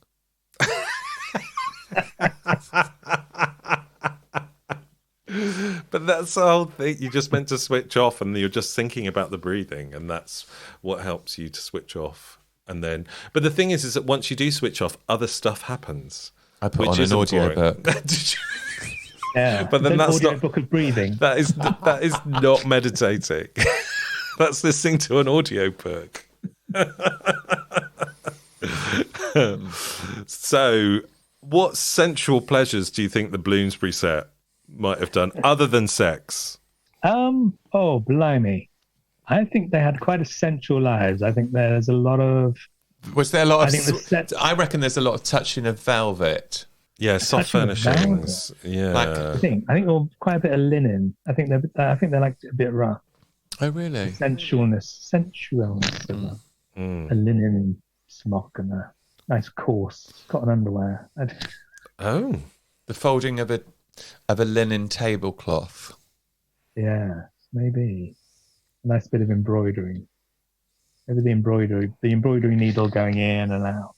But that's the whole thing. You're just meant to switch off and you're just thinking about the breathing. And that's what helps you to switch off. But the thing is that once you do switch off, other stuff happens. I put on an audio book. Yeah, but then that's audio not book of breathing. That is not meditating. That's listening to an audio book. So, what sensual pleasures do you think the Bloomsbury set might have done other than sex? Oh, blimey. I think they had quite essential lives. I think there's a lot of... Was there a lot of... I reckon there's a lot of touching of velvet. Yeah, soft furnishings. Yeah. I think quite a bit of linen. I think they liked it a bit rough. Oh, really? Sensualness of a linen smock and a nice coarse cotton underwear. Oh. The folding of a linen tablecloth. Yeah, maybe. A nice bit of embroidery. Maybe the embroidery needle going in and out.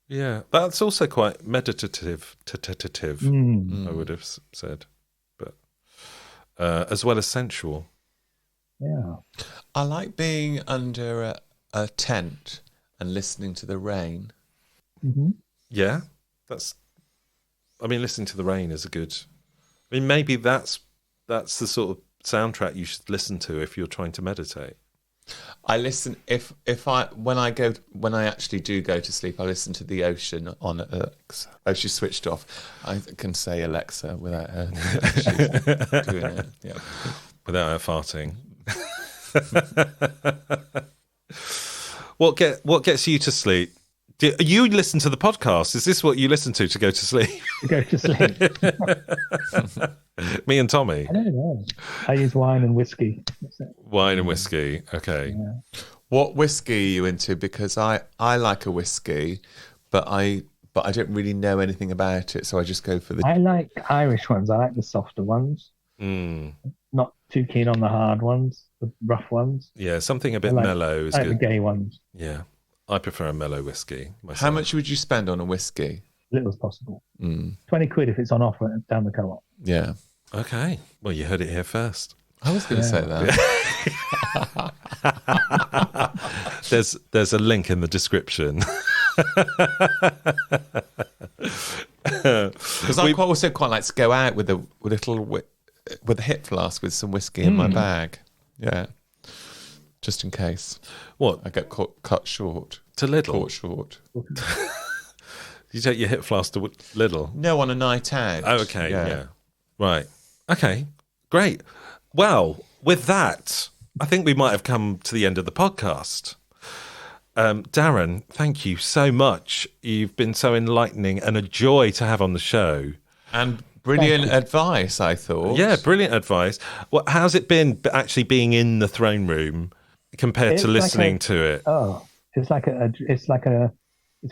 Yeah, that's also quite meditative, I would have said, but as well as sensual. Yeah. I like being under a tent and listening to the rain. Mm-hmm. Yeah, listening to the rain is a good... I mean, maybe that's the sort of soundtrack you should listen to if you're trying to meditate. I listen when I actually do go to sleep. I listen to the ocean on Alexa. Oh, she's switched off. I can say Alexa without her doing it. Yeah, without her farting. What gets you to sleep? You listen to the podcast. Is this what you listen to go to sleep? To go to sleep. Me and Tommy. I don't know. I use wine and whiskey. Wine and whiskey. Okay. Yeah. What whiskey are you into? Because I like a whiskey, but I don't really know anything about it, so I just go for the... I like Irish ones. I like the softer ones. Not too keen on the hard ones, the rough ones. Yeah, something a bit mellow is good. I like the gay ones. Yeah. I prefer a mellow whiskey myself. How much would you spend on a whiskey? Little as possible. 20 quid if it's on offer down the co-op. Yeah. Okay. Well, you heard it here first. I was going to say that. There's a link in the description. Because I also quite like to go out with a hip flask with some whiskey in my bag. Yeah. Just in case. What? I get cut short. To Lidl? Caught short. You take your hip flask to Lidl? No, on a night out. Oh, okay. Yeah. Right. Okay. Great. Well, with that, I think we might have come to the end of the podcast. Darren, thank you so much. You've been so enlightening and a joy to have on the show. And brilliant advice, I thought. Yeah, brilliant advice. Well, how's it been actually being in the throne room compared to listening to it? Oh, it's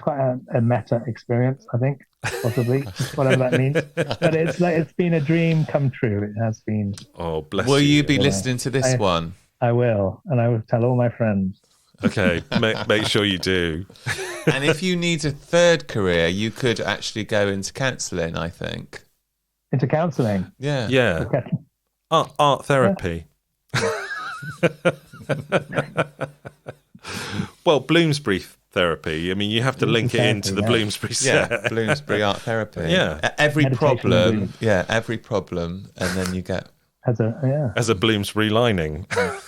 quite a meta experience, I think, possibly, whatever that means. But it's been a dream come true. It has been. Oh, bless Will you. you be listening to this one? I will, and I will tell all my friends. Okay, make sure you do. And if you need a third career, you could actually go into counselling, I think. Into counselling? Yeah. Yeah. Okay. Art therapy. Well, Bloomsbury therapy. I mean, you have to link it into the Bloomsbury set. Yeah, Bloomsbury art therapy. Yeah. Every Meditation problem. Yeah, every problem. And then you get... As a Bloomsbury lining. Yeah.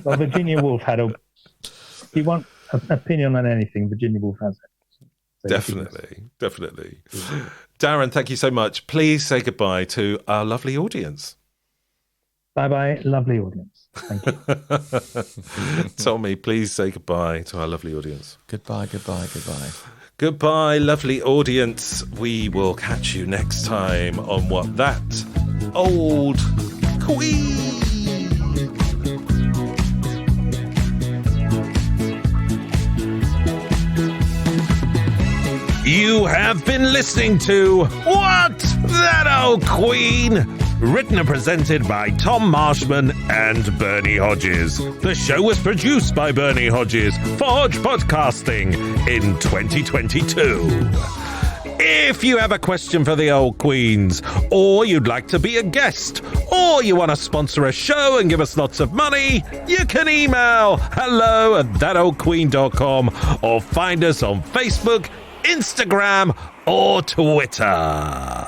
Well, Virginia Woolf had if you want an opinion on anything, Virginia Woolf has it. So Definitely. Darren, thank you so much. Please say goodbye to our lovely audience. Bye-bye, lovely audience. Thank you. Tommy, please say goodbye to our lovely audience. Goodbye. Goodbye, lovely audience. We will catch you next time on What That Old Queen. You have been listening to What That Old Queen, written and presented by Tom Marshman and Bernie Hodges. The show was produced by Bernie Hodges for Hodge Podcasting in 2022. If you have a question for the old queens, or you'd like to be a guest, or you want to sponsor a show and give us lots of money, you can email hello@thatoldqueen.com or find us on Facebook, Instagram, or Twitter.